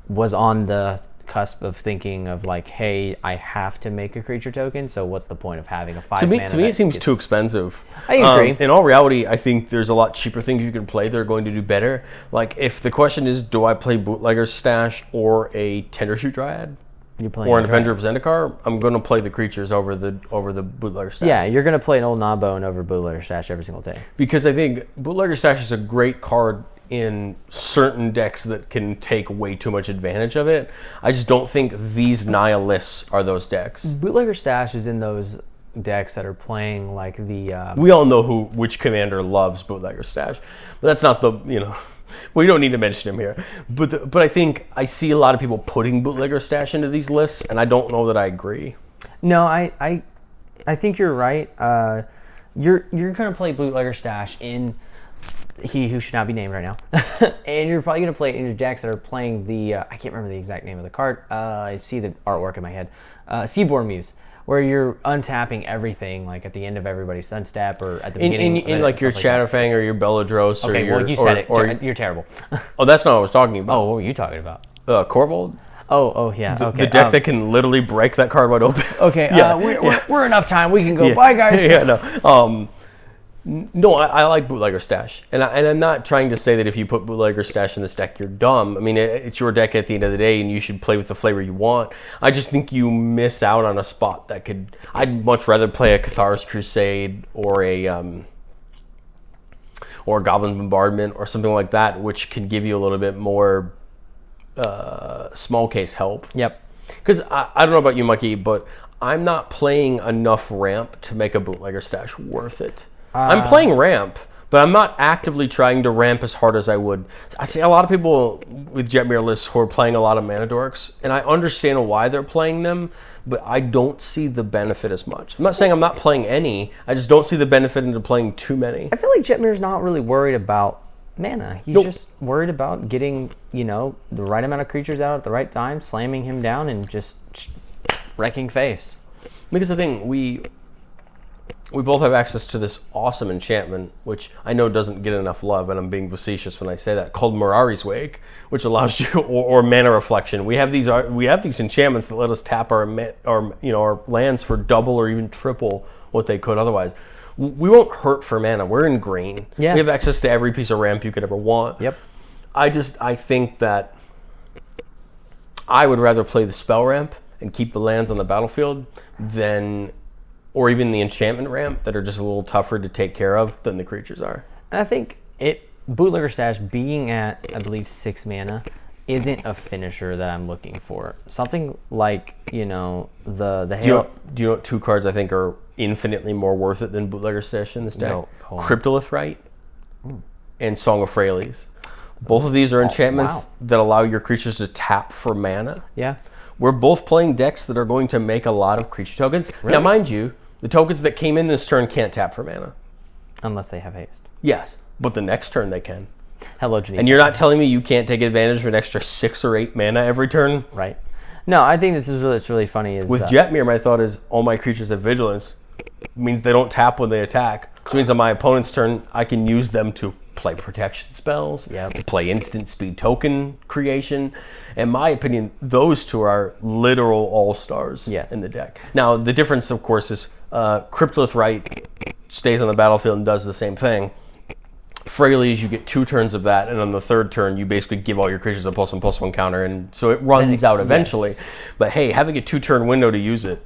was on the cusp of thinking of like, hey, I have to make a creature token, so what's the point of having a 5 mana? To me, it seems too expensive. I agree. In all reality, I think there's a lot cheaper things you can play that are going to do better. Like, if the question is, do I play Bootlegger Stash or a Tendershoot Dryad? Or an Avenger of Zendikar? I'm going to play the creatures over the Bootlegger Stash. Yeah, you're going to play an old Gnawbone over Bootlegger Stash every single day. Because I think Bootlegger Stash is a great card in certain decks that can take way too much advantage of it. I just don't think these Nihilists are those decks. Bootlegger Stash is in those decks that are playing like the... We all know which commander loves Bootlegger Stash, but that's not the, we don't need to mention him here. But I think I see a lot of people putting Bootlegger Stash into these lists, and I don't know that I agree. No, I think you're right. You're going to play Bootlegger Stash in He Who Should Not Be Named right now. And you're probably going to play it in your decks that are playing the... I can't remember the exact name of the card. I see the artwork in my head. Seaborn Muse, where you're untapping everything like at the end of everybody's Sunstep or at the beginning. In like your Shadowfang or your Belladros or your... Okay, well, you said it. You're terrible. Oh, that's not what I was talking about. Oh, what were you talking about? Corvold? Oh, yeah. Okay. The deck that can literally break that card wide open. Okay, we're enough time. We can go. Bye, guys. Yeah, no. No, I like Bootlegger Stash, and I'm not trying to say that if you put Bootlegger Stash in this deck, you're dumb. I mean, it's your deck at the end of the day, and you should play with the flavor you want. I just think you miss out on a spot that could... I'd much rather play a Cathar's Crusade or a Goblin Bombardment or something like that, which can give you a little bit more small case help. Yep. Because I don't know about you, Mikey, but I'm not playing enough ramp to make a Bootlegger Stash worth it. I'm playing ramp, but I'm not actively trying to ramp as hard as I would. I see a lot of people with Jetmir lists who are playing a lot of Mana Dorks, and I understand why they're playing them, but I don't see the benefit as much. I'm not saying I'm not playing any, I just don't see the benefit into playing too many. I feel like Jetmir's not really worried about mana. He's just worried about getting, the right amount of creatures out at the right time, slamming him down, and just wrecking face. Because I think we both have access to this awesome enchantment, which I know doesn't get enough love, and I'm being facetious when I say that, called Mirari's Wake, which allows you, or Mana Reflection. We have these enchantments that let us tap our lands for double or even triple what they could otherwise. We won't hurt for mana. We're in green. Yeah. We have access to every piece of ramp you could ever want. Yep. I think that I would rather play the spell ramp and keep the lands on the battlefield or even the enchantment ramp that are just a little tougher to take care of than the creatures are. And I think Bootlegger Stash being at, I believe, 6 mana isn't a finisher that I'm looking for. Something like, the Halo... Do you know what 2 cards I think are infinitely more worth it than Bootlegger Stash in this deck? No. Cryptolith Rite and Song of Freyalise. Both of these are enchantments that allow your creatures to tap for mana. Yeah. We're both playing decks that are going to make a lot of creature tokens. Really? Now, mind you, the tokens that came in this turn can't tap for mana. Unless they have haste. Yes, but the next turn they can. Hello, Geneva. And you're not telling me you can't take advantage of an extra 6 or 8 mana every turn? Right. No, I think it's really funny. With Jetmir, my thought is all my creatures have vigilance. It means they don't tap when they attack. Which means on my opponent's turn, I can use them to play protection spells, play instant speed token creation. In my opinion, those 2 are literal all-stars in the deck. Now, the difference, of course, is Cryptolith Rite stays on the battlefield and does the same thing. Fraley's, you get 2 turns of that, and on the 3rd turn, you basically give all your creatures a +1/+1 counter, and so it runs out eventually. Yes. But hey, having a 2-turn window to use it.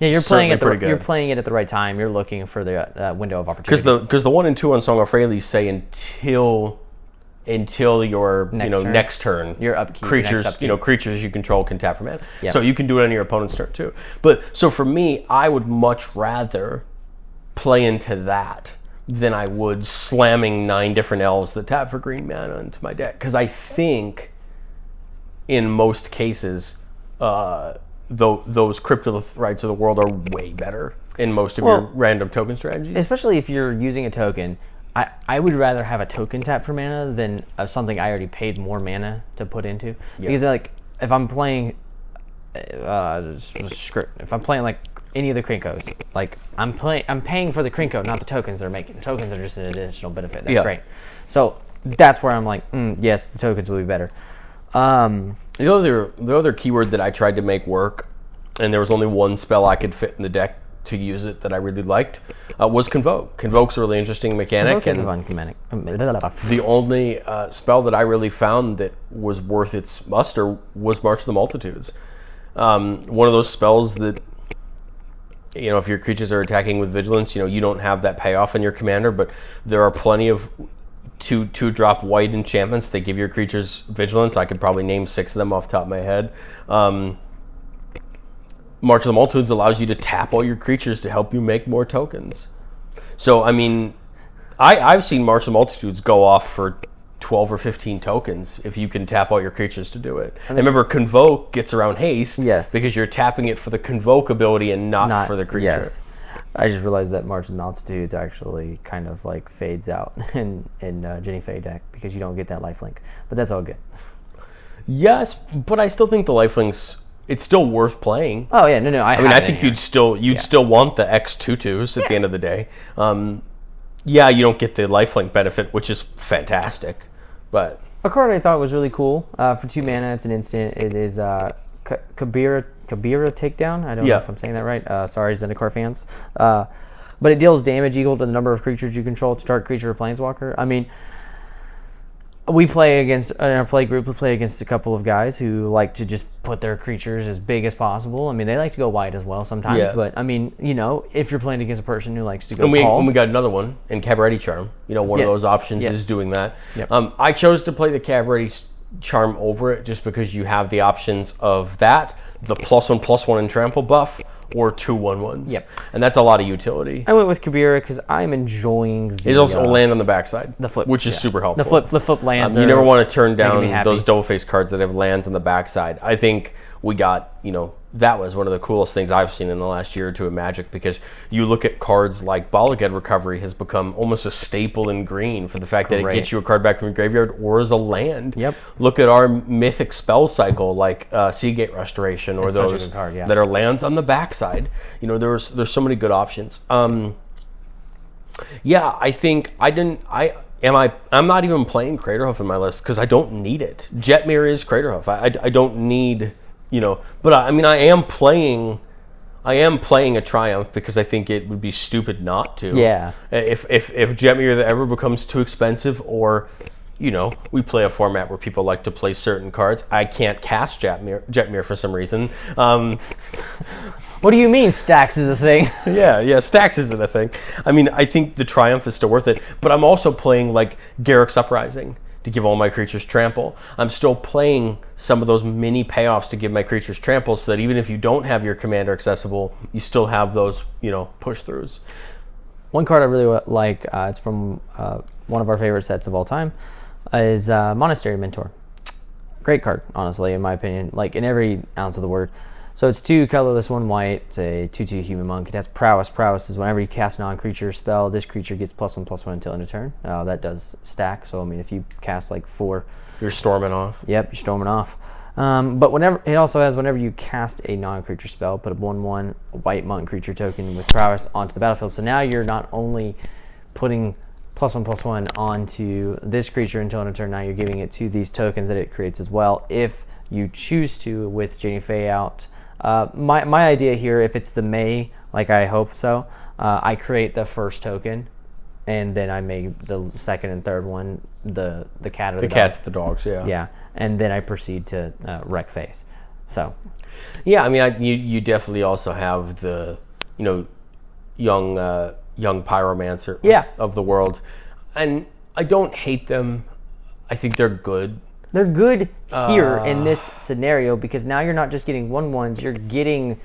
Yeah, you're playing it. Pretty good. You're playing it at the right time. You're looking for the window of opportunity. Because the 1 and 2 on Song of Fraley's say until your next turn, your upkeep, creatures next upkeep. Creatures you control can tap for mana. Yep. So you can do it on your opponent's turn too. But so for me, I would much rather play into that than I would slamming 9 different elves that tap for green mana into my deck, because I think in most cases those Cryptolithrites of the world are way better in most of your random token strategies. Especially if you're using a token. I would rather have a token tap for mana than something I already paid more mana to put into. Yeah. Because like if I'm playing if I'm playing like any of the Krinkos, like I'm paying for the Krinko, not the tokens they're making. The tokens are just an additional benefit. That's great. So that's where I'm like, yes, the tokens will be better. The other keyword that I tried to make work, and there was only one spell I could fit in the deck to use it that I really liked, was Convoke. Convoke's a really interesting mechanic. Convoke is a fun mechanic. The only spell that I really found that was worth its muster was March of the Multitudes. One of those spells that, if your creatures are attacking with Vigilance, you don't have that payoff in your commander, but there are plenty of 2-drop white enchantments that give your creatures Vigilance. I could probably name 6 of them off the top of my head. March of the Multitudes allows you to tap all your creatures to help you make more tokens. So, I mean, I've seen March of the Multitudes go off for 12 or 15 tokens if you can tap all your creatures to do it. And remember, Convoke gets around haste because you're tapping it for the Convoke ability and not for the creature. Yes. I just realized that March of the Multitudes actually kind of like fades out in Jenny Faye deck because you don't get that lifelink. But that's all good. Yes, but I still think the lifelinks... It's still worth playing. Oh yeah, no. I think you'd still want the X-2/2s at the end of the day. You don't get the lifelink benefit, which is fantastic. But a card I thought was really cool for 2 mana. It's an instant. It is Cabaretti Takedown. I don't know if I'm saying that right. Sorry, Zendikar fans. But it deals damage equal to the number of creatures you control to target creature or planeswalker. I mean, we play against in our play group. We play against a couple of guys who like to just put their creatures as big as possible. I mean, they like to go wide as well sometimes. But I mean, if you're playing against a person who likes to go tall, and we got another one in Cabaretti Charm. One of those options is doing that. Yep. I chose to play the Cabaretti Charm over it just because you have the options of that, the +1/+1 and trample buff, or 2/1/1s. Yep. And that's a lot of utility. I went with Kabira because I'm enjoying the... There's also a land on the backside, the flip, which is super helpful. The flip lands you never want to turn down those double-face cards that have lands on the backside. I think we got, that was one of the coolest things I've seen in the last year or two of Magic, because you look at cards like Balagad Recovery has become almost a staple in green for the fact that it gets you a card back from your graveyard or as a land. Yep. Look at our mythic spell cycle like Seagate Restoration or those that are lands on the backside. There's so many good options. I think I'm not even playing Craterhoof in my list because I don't need it. Jetmir is Craterhoof. I don't need... but I am playing a Triumph because I think it would be stupid not to. Yeah. If Jetmir ever becomes too expensive, or we play a format where people like to play certain cards. I can't cast Jetmir for some reason. What do you mean Stacks is a thing? Yeah, Stacks isn't a thing. I think the Triumph is still worth it, but I'm also playing like Garruk's Uprising to give all my creatures trample. I'm still playing some of those mini payoffs to give my creatures trample, so that even if you don't have your commander accessible, you still have those, push-throughs. One card I really like, it's from one of our favorite sets of all time, is Monastery Mentor. Great card, honestly, in my opinion, like in every ounce of the word. So it's 2 colorless, 1 white. It's a 2/2 human monk. It has prowess. Prowess is whenever you cast a non-creature spell, this creature gets +1/+1 until end of turn. That does stack. So if you cast like 4, you're storming off. Yep, you're storming off. But whenever you cast a non-creature spell, put a 1/1 white monk creature token with prowess onto the battlefield. So now you're not only putting +1/+1 onto this creature until end of turn. Now you're giving it to these tokens that it creates as well, if you choose to, with Jenny Faye out. My idea here, if it's the May, like I hope so, I create the first token and then I made the second and third one the cat or the cats, dog. the dogs, yeah. Yeah, and then I proceed to wreck face. So, yeah, I mean, you definitely also have the, young pyromancer of the world, and I don't hate them. I think they're good. They're good here in this scenario because now you're not just getting 1/1s, you're getting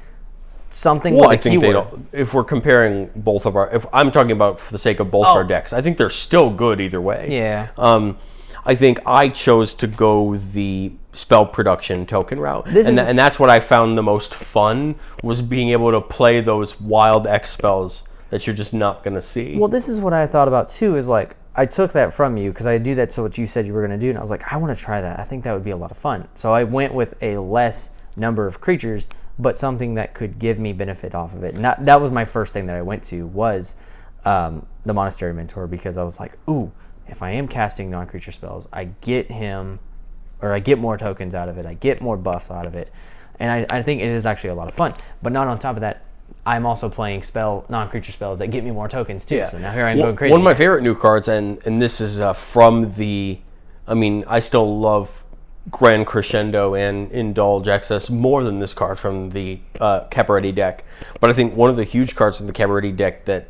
something with a keyword. They don't. If we're comparing both of if I'm talking about for the sake of both our decks, I think they're still good either way. Yeah. I think I chose to go the spell production token route, and that's what I found the most fun, was being able to play those wild X spells that you're just not going to see. Well, this is what I thought about too, is like, I took that from you because I do that to what you said you were going to do, and I was like, I want to try that. I think that would be a lot of fun. So I went with a less number of creatures, but something that could give me benefit off of it. And that was my first thing that I went to, was the Monastery Mentor, because I was like, ooh, if I am casting non-creature spells, I get him, or I get more tokens out of it, I get more buffs out of it, and I think it is actually a lot of fun. But not on top of that, I'm also playing non-creature spells that get me more tokens too. Yeah. So now here I'm going crazy. One of my favorite new cards, and this is from the, I still love Grand Crescendo and Indulge Excess more than this card from the Cabaretti deck. But I think one of the huge cards from the Cabaretti deck that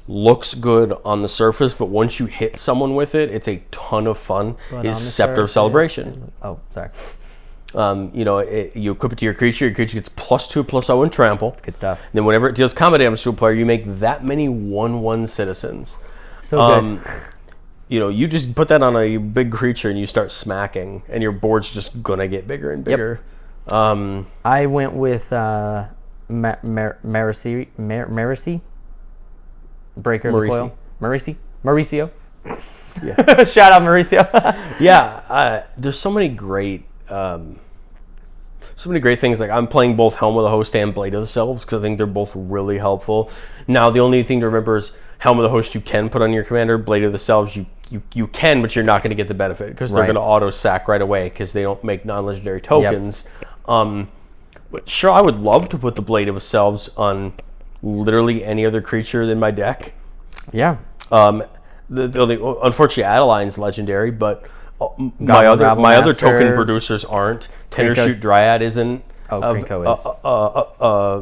looks good on the surface, but once you hit someone with it, it's a ton of fun, is Scepter of Celebration. Oh, sorry. You equip it to your creature gets +2/+0 and trample. That's good stuff. Then whenever it deals combat damage to a player, you make that many 1/1 citizens. So good. You just put that on a big creature and you start smacking, and your board's just gonna get bigger and bigger. Yep. I went with Marisi? Breaker of the Coil. Mauricio. Yeah. Shout out Mauricio. Yeah. There's so many great things. Like, I'm playing both Helm of the Host and Blade of the Selves because I think they're both really helpful. Now, the only thing to remember is Helm of the Host you can put on your commander. Blade of the Selves you can, but you're not going to get the benefit because they're going to auto sack right away because they don't make non-legendary tokens. Yep. But sure, I would love to put the Blade of the Selves on literally any other creature in my deck. Yeah. Unfortunately, Adeline's legendary, but my other token producers aren't. Tendershoot Dryad isn't. Krinko is.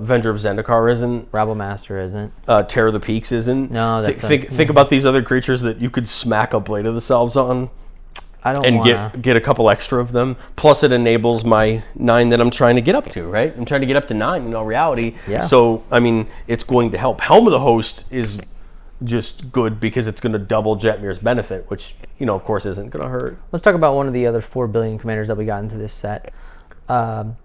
Avenger of Zendikar isn't. Rabble Master isn't. Terror of the Peaks isn't. No, that's think about these other creatures that you could smack a Blade of the Selves on. Get a couple extra of them. Plus, it enables my 9 that I'm trying to get up to. Right, I'm trying to get up to 9 in all reality. Yeah. So it's going to help. Helm of the Host is just good because it's going to double Jetmir's benefit, which of course isn't going to hurt. Let's talk about one of the other 4 billion commanders that we got into this set. Go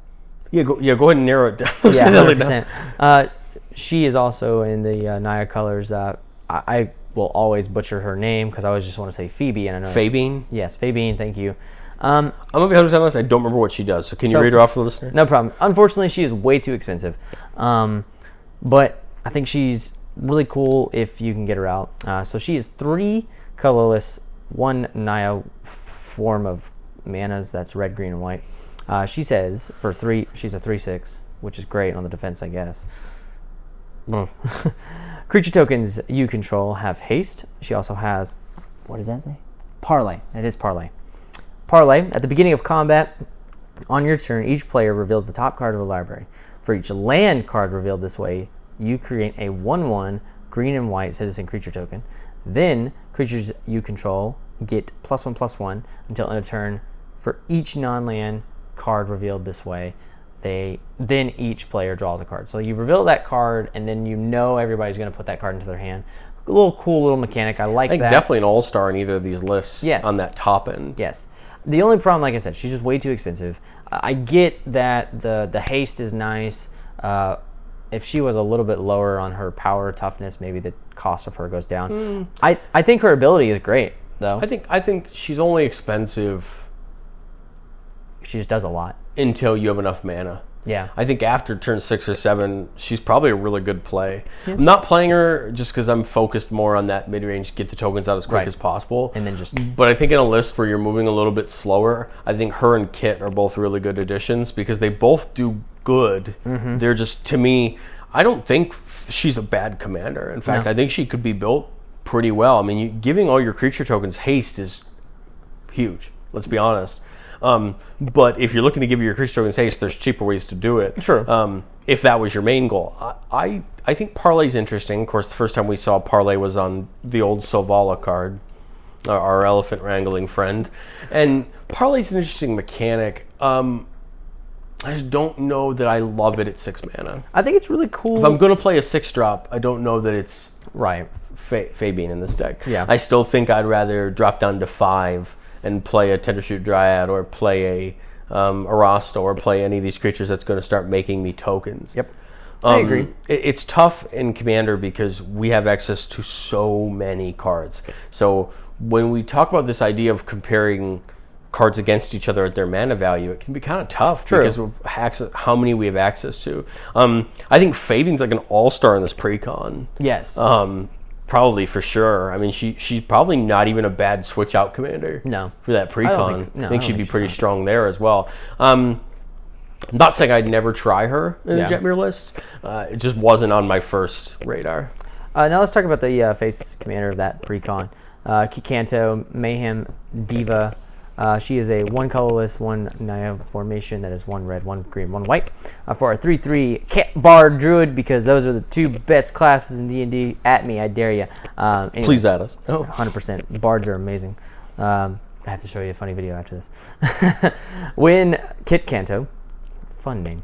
ahead and narrow it down. Yeah, 100%. She is also in the Naya colors. I will always butcher her name because I always just want to say Phoebe, and I know Fabine. Yes, Fabine. Thank you. I'm gonna be 100% honest. I don't remember what she does. So can you read her off for the listener? No problem. Unfortunately, she is way too expensive, but I think she's really cool if you can get her out. So she is 3 colorless, 1 Naya form of manas. That's red, green, and white. She says for 3, she's a 3/6, which is great on the defense, I guess. Creature tokens you control have haste. She also has, what does that say? Parlay. It is parlay. Parlay. At the beginning of combat, on your turn, each player reveals the top card of a library. For each land card revealed this way, you create a 1/1 green and white citizen creature token. Then creatures you control get +1/+1 until end of turn. For each non-land card revealed this way, then each player draws a card. So you reveal that card, and then everybody's going to put that card into their hand. A little cool little mechanic. I think that. Definitely an all-star in either of these lists. Yes. On that top end. Yes. The only problem, like I said, she's just way too expensive. I get that the haste is nice. If she was a little bit lower on her power toughness, maybe the cost of her goes down. I think her ability is great, though. I think she's only expensive. She just does a lot until you have enough mana. Yeah. I think after turn 6 or 7, she's probably a really good play. Yeah. I'm not playing her just because I'm focused more on that mid-range, get the tokens out as quick as possible. And then But I think in a list where you're moving a little bit slower, I think her and Kit are both really good additions because they both do good. They're just, to me, I don't think she's a bad commander. In fact, I think she could be built pretty well. I mean, giving all your creature tokens haste is huge. Let's be honest. But if you're looking to give your creature tokens haste, there's cheaper ways to do it. Sure. If that was your main goal, I think Parlay's interesting. Of course, the first time we saw Parlay was on the old Selvala card, our elephant wrangling friend, and Parlay's an interesting mechanic. I just don't know that I love it at 6 mana. I think it's really cool. If I'm going to play a 6-drop, I don't know that it's right. Fabian in this deck. Yeah. I still think I'd rather drop down to 5 and play a Tendershoot Dryad or play a Arasta or play any of these creatures that's going to start making me tokens. Yep. I agree. It's tough in Commander because we have access to so many cards. So when we talk about this idea of comparing cards against each other at their mana value, it can be kind of tough. True. Because of how many we have access to. I think Fabian's like an all-star in this pre-con. Yes. Probably for sure. I mean, she's probably not even a bad switch out commander. No. For that pre-con. I think she'd be pretty strong there as well. I'm not saying I'd never try her in the Jetmir list. It just wasn't on my first radar. Now let's talk about the face commander of that pre-con. Kikanto, Mayhem, Diva. She is a 1 colorless, 1 Naya formation that is 1 red, 1 green, 1 white. For our 3/3 Cat Bard Druid, because those are the 2 best classes in D&D. At me, I dare you. Anyway, Please add us. 100%. Bards are amazing. I have to show you a funny video after this. When Kit Kanto, fun name,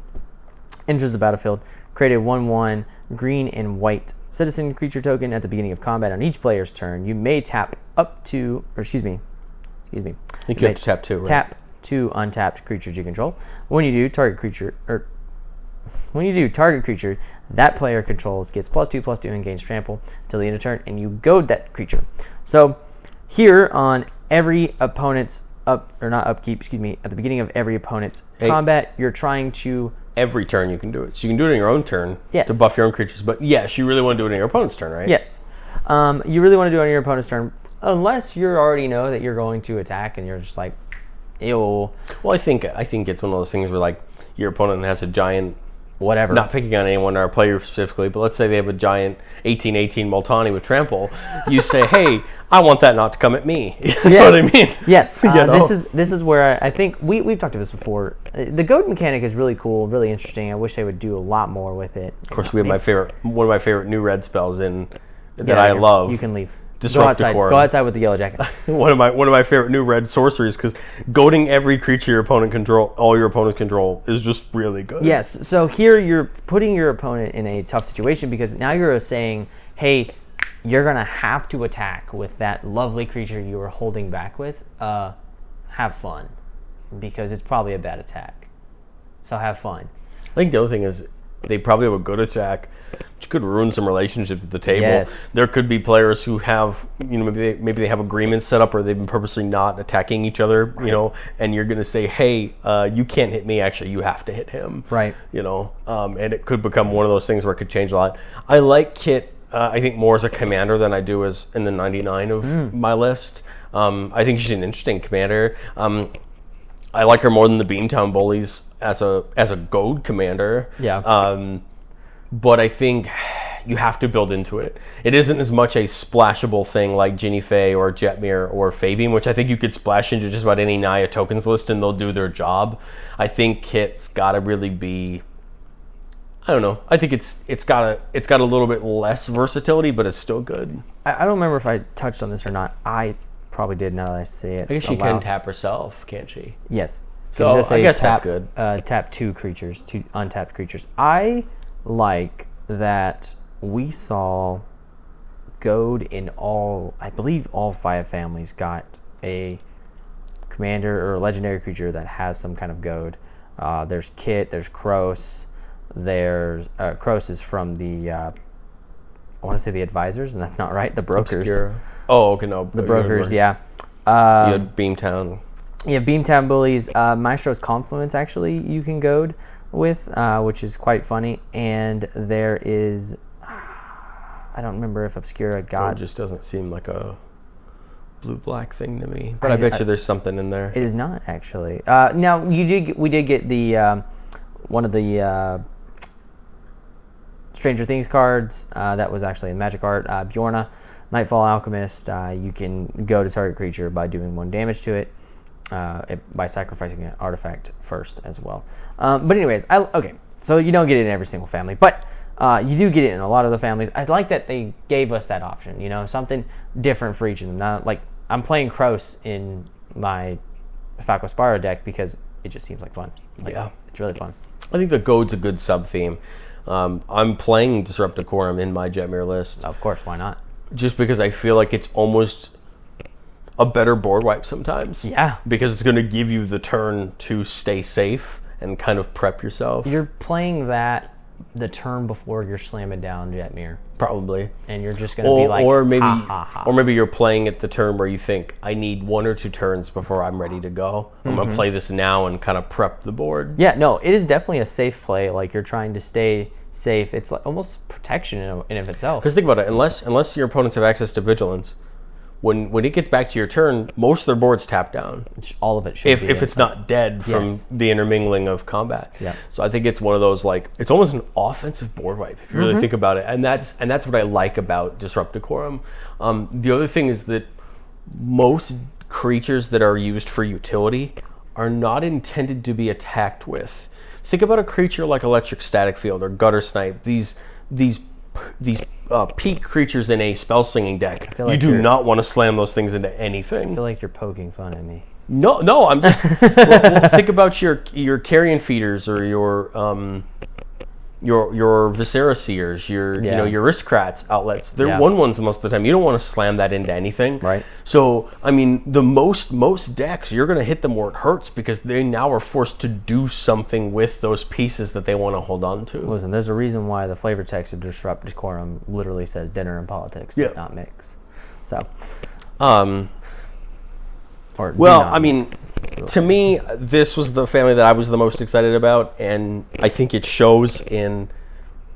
enters the battlefield, create a 1/1 green and white citizen creature token at the beginning of combat on each player's turn. You may tap up to, or excuse me. You can tap 2, right? Tap 2 untapped creatures you control. When you do, target creature that player controls gets +2/+2 and gains trample until the end of turn, and you goad that creature. So here on every opponent's at the beginning of every opponent's combat, you're trying to every turn you can do it. So you can do it in your own turn yes. to buff your own creatures. But yes, you really want to do it in your opponent's turn, right? Yes. You really want to do it on your opponent's turn, unless you already know that you're going to attack and you're just like, ew. Well, I think it's one of those things where like your opponent has a giant, whatever. Not picking on anyone or a player specifically, but let's say they have a giant 18/18 Multani with trample. You say, hey, I want that not to come at me. You know what I mean? Yes. This is where I think we've talked about this before. The goad mechanic is really cool, really interesting. I wish they would do a lot more with it. Of course, we have one of my favorite new red spells that I love. You can leave. Disrupt Go outside with the yellow jacket. one of my favorite new red sorceries, because goading every creature your opponent all your opponents control is just really good. Yes. So here you're putting your opponent in a tough situation, because now you're saying, hey, you're gonna have to attack with that lovely creature you were holding back with. Have fun, because it's probably a bad attack. So have fun. I think the other thing is they probably have a good attack, which could ruin some relationships at the table. Yes. There could be players who have, maybe they have agreements set up, or they've been purposely not attacking each other, right. And you're going to say, hey, you can't hit me, actually, you have to hit him. Right. And it could become one of those things where it could change a lot. I like Kit, I think, more as a commander than I do as in the 99 of my list. I think she's an interesting commander. I like her more than the Beantown Bullies as a goad commander. Yeah. But I think you have to build into it. It isn't as much a splashable thing like Ginny Fey or Jetmir or Fabian, which I think you could splash into just about any Naya tokens list and they'll do their job. I think Kit's got to really be, I don't know. I think it's got a little bit less versatility, but it's still good. I don't remember if I touched on this or not. I probably did, now that I say it. I guess she can tap herself, can't she? Yes. So I guess that's good. Tap 2 creatures, 2 untapped creatures. I like that we saw goad in I believe all 5 families got a commander or a legendary creature that has some kind of goad. There's Kit, there's Kroos, there's Kroos is from the I want to say the advisors, and that's not right. The brokers. Obscura. Oh, okay, no. The brokers, yeah. You had Beamtown. Yeah, Beamtown Bullies. Maestro's Confluence, actually, you can goad with, which is quite funny. And there is, I don't remember if Obscura got. It just doesn't seem like a blue-black thing to me. But I bet you there's something in there. It is not, actually. Now, we did get the one of the Stranger Things cards that was actually in Magic Art, Bjorna. Nightfall Alchemist, you can go to target creature by doing 1 damage to it, by sacrificing an artifact first as well. But anyways, okay, so you don't get it in every single family, but you do get it in a lot of the families. I like that they gave us that option, something different for each of them. Not like I'm playing Kroos in my Falco Spyro deck because it just seems like fun. It's really fun. I think the Goad's a good sub-theme. I'm playing Disrupt Decorum in my Jetmir list. Of course, why not? Just because I feel like it's almost a better board wipe sometimes. Yeah. Because it's going to give you the turn to stay safe and kind of prep yourself. You're playing that the turn before you're slamming down Jetmir. Probably. And you're just going to be like, or maybe, ha, ha, ha. Or maybe you're playing at the turn where you think, I need 1 or 2 turns before I'm ready to go. I'm going to play this now and kind of prep the board. Yeah, no, it is definitely a safe play. Like, you're trying to stay safe. It's like almost protection in of itself. Because think about it, unless your opponents have access to Vigilance, when it gets back to your turn, most of their boards tap down. All of it should be. If it's not dead from the intermingling of combat. Yeah. So I think it's one of those, like, it's almost an offensive board wipe if you really think about it. And that's what I like about Disrupt Decorum. The other thing is that most creatures that are used for utility are not intended to be attacked with. Think about a creature like Electric Static Field or Gutter Snipe. These peak creatures in a spell slinging deck. Like you do not want to slam those things into anything. I feel like you're poking fun at me. No, I'm just well, think about your carrion feeders or your Viscera Seers, your Aristocrats outlets. They're 1/1s most of the time. You don't want to slam that into anything. Right. So, I mean, the most decks, you're going to hit them where it hurts because they now are forced to do something with those pieces that they want to hold on to. Listen, there's a reason why the flavor text of Disrupt Decorum literally says dinner and politics does not mix. So, I mean, to me, this was the family that I was the most excited about, and I think it shows in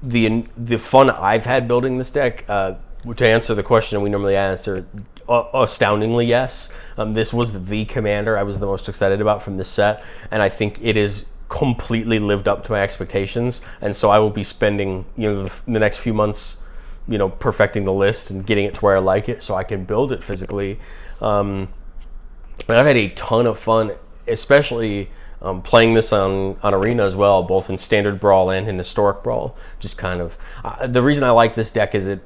the fun I've had building this deck. To answer the question we normally answer, astoundingly yes. This was the commander I was the most excited about from this set, and I think it is completely lived up to my expectations. And so I will be spending the next few months, perfecting the list and getting it to where I like it, so I can build it physically. But I've had a ton of fun, especially playing this on Arena as well, both in Standard Brawl and in Historic Brawl. Just kind of the reason I like this deck is it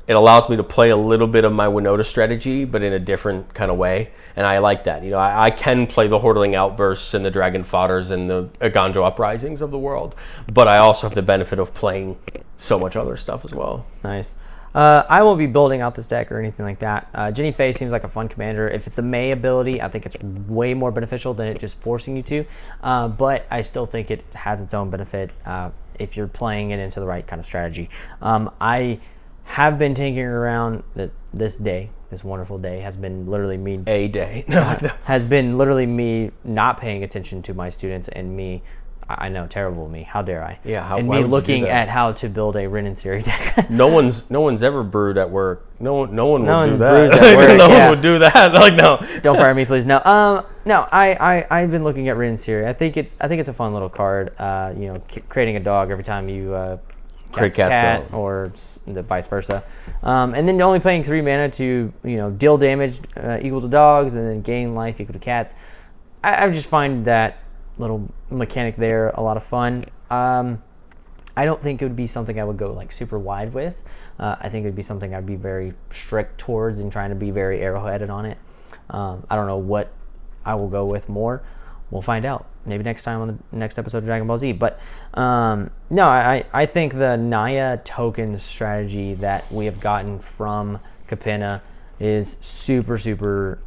allows me to play a little bit of my Winota strategy, but in a different kind of way, and I like that. I can play the Hordeling Outbursts and the Dragon Fodders and the Aganjo Uprisings of the world, but I also have the benefit of playing so much other stuff as well. Nice. I won't be building out this deck or anything like that. Jenny Faye seems like a fun commander. If it's a May ability, I think it's way more beneficial than it just forcing you to. But I still think it has its own benefit if you're playing it into the right kind of strategy. I have been tinkering around this wonderful day has been literally me. A day. Has been literally me not paying attention to my students and me. I know, terrible of me. How dare I? Yeah, and me looking at how to build a Rin and Siri deck. no one's ever brewed at work. No one would do that. Brews at work, no one would do that. Like, no. Don't fire me, please. No. No. I've been looking at Rin and Siri. I think it's a fun little card. Creating a dog every time you cast a cat, or the vice versa. And then only paying 3 mana to deal damage equal to dogs, and then gain life equal to cats. I just find that little mechanic there a lot of fun. I don't think it would be something I would go like super wide with. I think it would be something I'd be very strict towards and trying to be very arrowheaded on it. I don't know what I will go with more. We'll find out maybe next time on the next episode of Dragon Ball Z. But no, I think the Naya token strategy that we have gotten from Capenna is super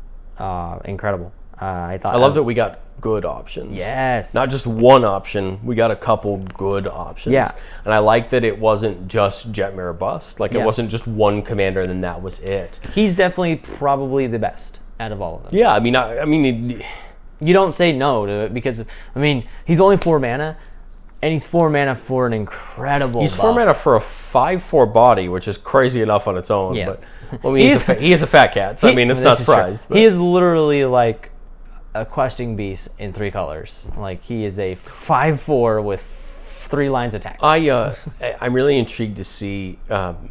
incredible. I love that we got good options. Yes. Not just one option. We got a couple good options. Yeah. And I like that it wasn't just Jetmir or bust. Like, it wasn't just one commander and then that was it. He's definitely probably the best out of all of them. Yeah, I mean, you don't say no to it because, he's only 4 mana, and he's 4 mana for an incredible He's buff. 4 mana for a 5/4 body, which is crazy enough on its own. Yeah. But he is a fat cat, so it's not surprised. He is literally like a questing beast in 3 colors. Like, he is a 5/4 with 3 lines attack. I'm really intrigued to see kind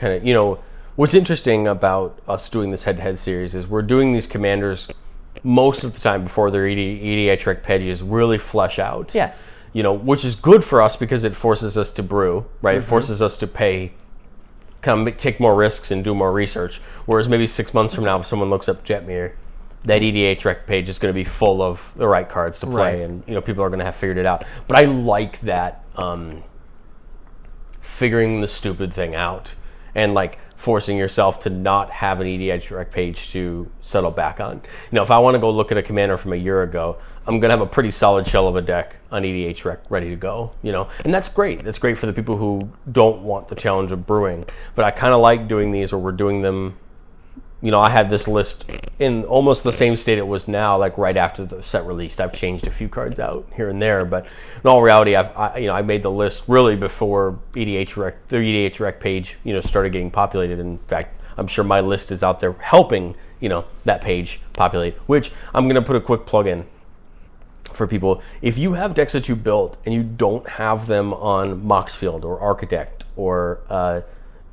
of, what's interesting about us doing this head-to-head series is we're doing these commanders most of the time before their EDH rec pages really flesh out. Yes. Which is good for us because it forces us to brew, right? It forces us to take more risks and do more research. Whereas maybe 6 months from now, if someone looks up Jetmir, that EDH rec page is going to be full of the right cards to play, and people are going to have figured it out. But I like that figuring the stupid thing out and like forcing yourself to not have an EDH rec page to settle back on. If I want to go look at a commander from a year ago, I'm going to have a pretty solid shell of a deck on EDH rec ready to go, and that's great. That's great for the people who don't want the challenge of brewing. But I kind of like doing these where we're doing them. I had this list in almost the same state it was now, like right after the set released. I've changed a few cards out here and there, but in all reality, I made the list really before the EDH rec page, started getting populated. In fact, I'm sure my list is out there helping, that page populate. Which I'm going to put a quick plug in for people. If you have decks that you built and you don't have them on Moxfield or Architect or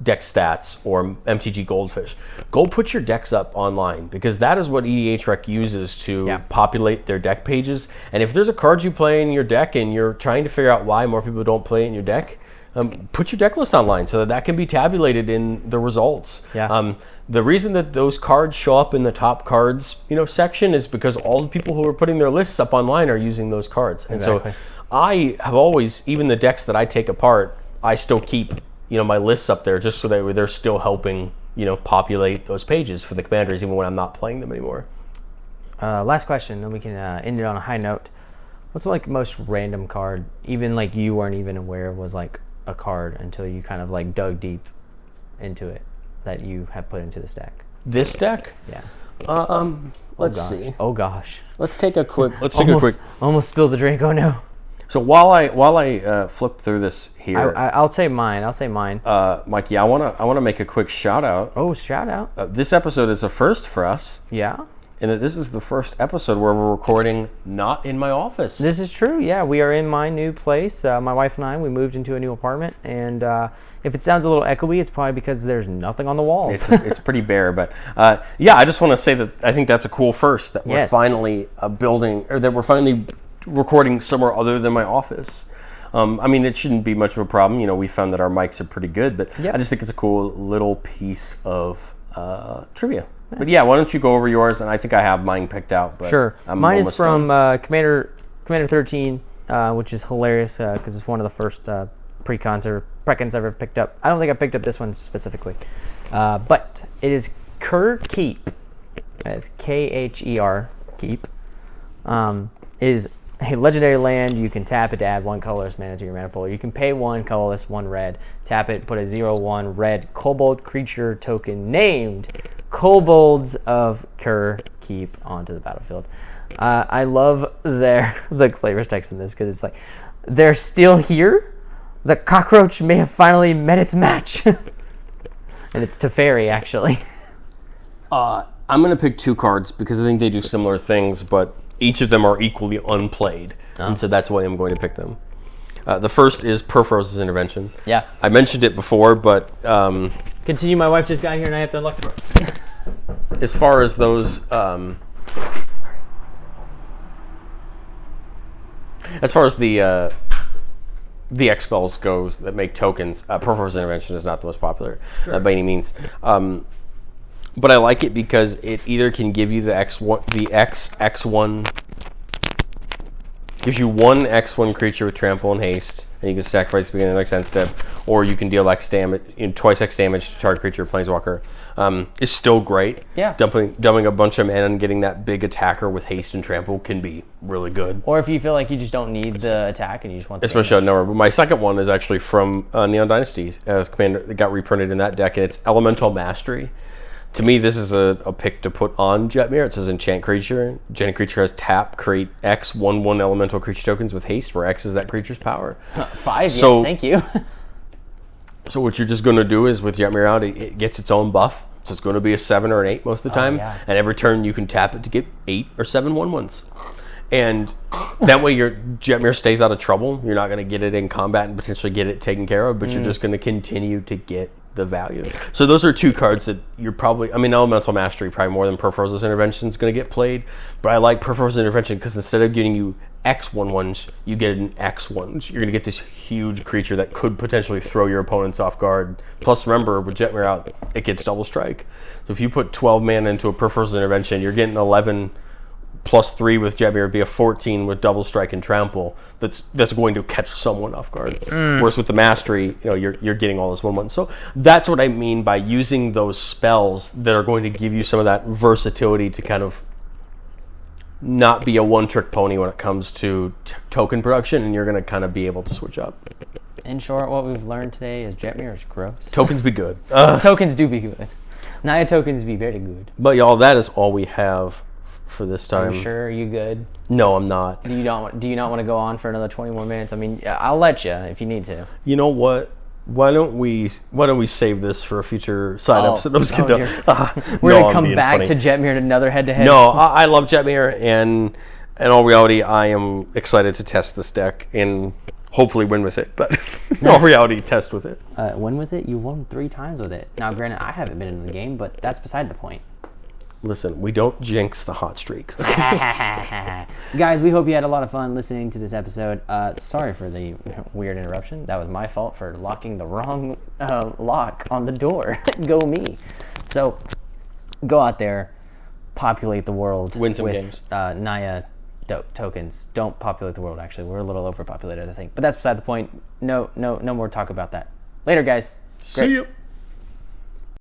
Deck Stats or MTG Goldfish, go put your decks up online, because that is what EDH Rec uses to populate their deck pages. And if there's a card you play in your deck and you're trying to figure out why more people don't play it in your deck, put your deck list online so that can be tabulated in the results. The reason that those cards show up in the top cards section is because all the people who are putting their lists up online are using those cards. And so I have always, even the decks that I take apart, I still keep my lists up there just so that they're still helping, populate those pages for the commanders even when I'm not playing them anymore. Last question, then we can end it on a high note. What's like the most random card, even like you weren't even aware was like a card until you kind of like dug deep into it that you have put into this deck? This deck? Yeah. Let's see. Oh gosh. Let's take a quick. Almost spilled the drink. Oh no. So while I flip through this here, I'll say mine. Mikey, I wanna make a quick shout out. Oh, shout out! This episode is a first for us. Yeah. And that this is the first episode where we're recording not in my office. This is true. Yeah, we are in my new place. My wife and I, we moved into a new apartment, and if it sounds a little echoey, it's probably because there's nothing on the walls. It's pretty bare, but I just want to say that I think that's a cool first that we're finally recording somewhere other than my office. It shouldn't be much of a problem. We found that our mics are pretty good, but I just think it's a cool little piece of trivia. But why don't you go over yours? And I think I have mine picked out. But sure. Mine is from Commander 13, which is hilarious because it's one of the first precons or precons I've ever picked up. I don't think I picked up this one specifically, but it is Keep. It's Kher Keep. Is a legendary land. You can tap it to add one colorless mana to your mana pool. You can pay one colorless, one red, tap it, put a 0/1 red kobold creature token named Kobolds of Keep onto the battlefield. I love the flavors text in this because it's like, they're still here. The cockroach may have finally met its match. And it's Teferi, actually. I'm going to pick two cards because I think they do similar things, but each of them are equally unplayed. And so that's why I'm going to pick them. The first is Perfrose's Intervention. Yeah. I mentioned it before, but... Continue, my wife just got here and I have to unlock the door. As far as those... as far as the X spells goes that make tokens, Perfrose's Intervention is not the most popular by any means. But I like it because it either can give you the X1... Gives you one X1 creature with trample and haste, and you can sacrifice the beginning of the next end step, or you can deal X damage, twice X damage to target creature or planeswalker. It's still great. Yeah. Dumping a bunch of mana and getting that big attacker with haste and trample can be really good. Or if you feel like you just don't need the attack and you just want the especially out of nowhere. But my second one is actually from Neon Dynasty as Commander. It got reprinted in that deck, and it's Elemental Mastery. To me, this is a pick to put on Jetmir. It says enchant creature. Enchanted creature has tap, create X 1/1 elemental creature tokens with haste, where X is that creature's power. 5, so, thank you. So what you're just going to do is with Jetmir out, it gets its own buff. So it's going to be a 7 or an 8 most of the time. Yeah. And every turn you can tap it to get 8 or 7 1/1s. And that way your Jetmir stays out of trouble. You're not going to get it in combat and potentially get it taken care of, but you're just going to continue to get the value. So those are 2 cards that you're probably, I mean, Elemental Mastery probably more than Perforce's Intervention is going to get played, but I like Perforce's Intervention because instead of getting you X 1/1s, you get an X 1s. You're going to get this huge creature that could potentially throw your opponents off guard. Plus, remember, with Jetmir out, it gets double strike. So if you put 12 mana into a Perforce's Intervention, you're getting 11 plus 3 with Jetmir, would be a 14 with double strike and trample. That's going to catch someone off guard. Whereas with the Mastery, you're getting all this 1/1. So that's what I mean by using those spells that are going to give you some of that versatility to kind of not be a one-trick pony when it comes to token production, and you're going to kind of be able to switch up. In short, what we've learned today is Jetmir is gross. Tokens be good. Tokens do be good. Naya tokens be very good. But y'all, that is all we have for this time. Are you sure? Are you good? No, I'm not. Do you not want to go on for another 20 more minutes? I mean, I'll let you if you need to. You know what? Why don't we save this for a future side episode? I'm just kidding. We're gonna come back to Jetmir and another head-to-head. No, I love Jetmir, and in all reality, I am excited to test this deck and hopefully win with it. But in all reality, test with it. Win with it? You've won 3 times with it. Now, granted, I haven't been in the game, but that's beside the point. Listen, we don't jinx the hot streaks. Guys, we hope you had a lot of fun listening to this episode. Sorry for the weird interruption. That was my fault for locking the wrong lock on the door. Go me. So, go out there, populate the world. Win some with, games. Naya tokens. Don't populate the world, actually. We're a little overpopulated, I think. But that's beside the point. No more talk about that. Later, guys. See you.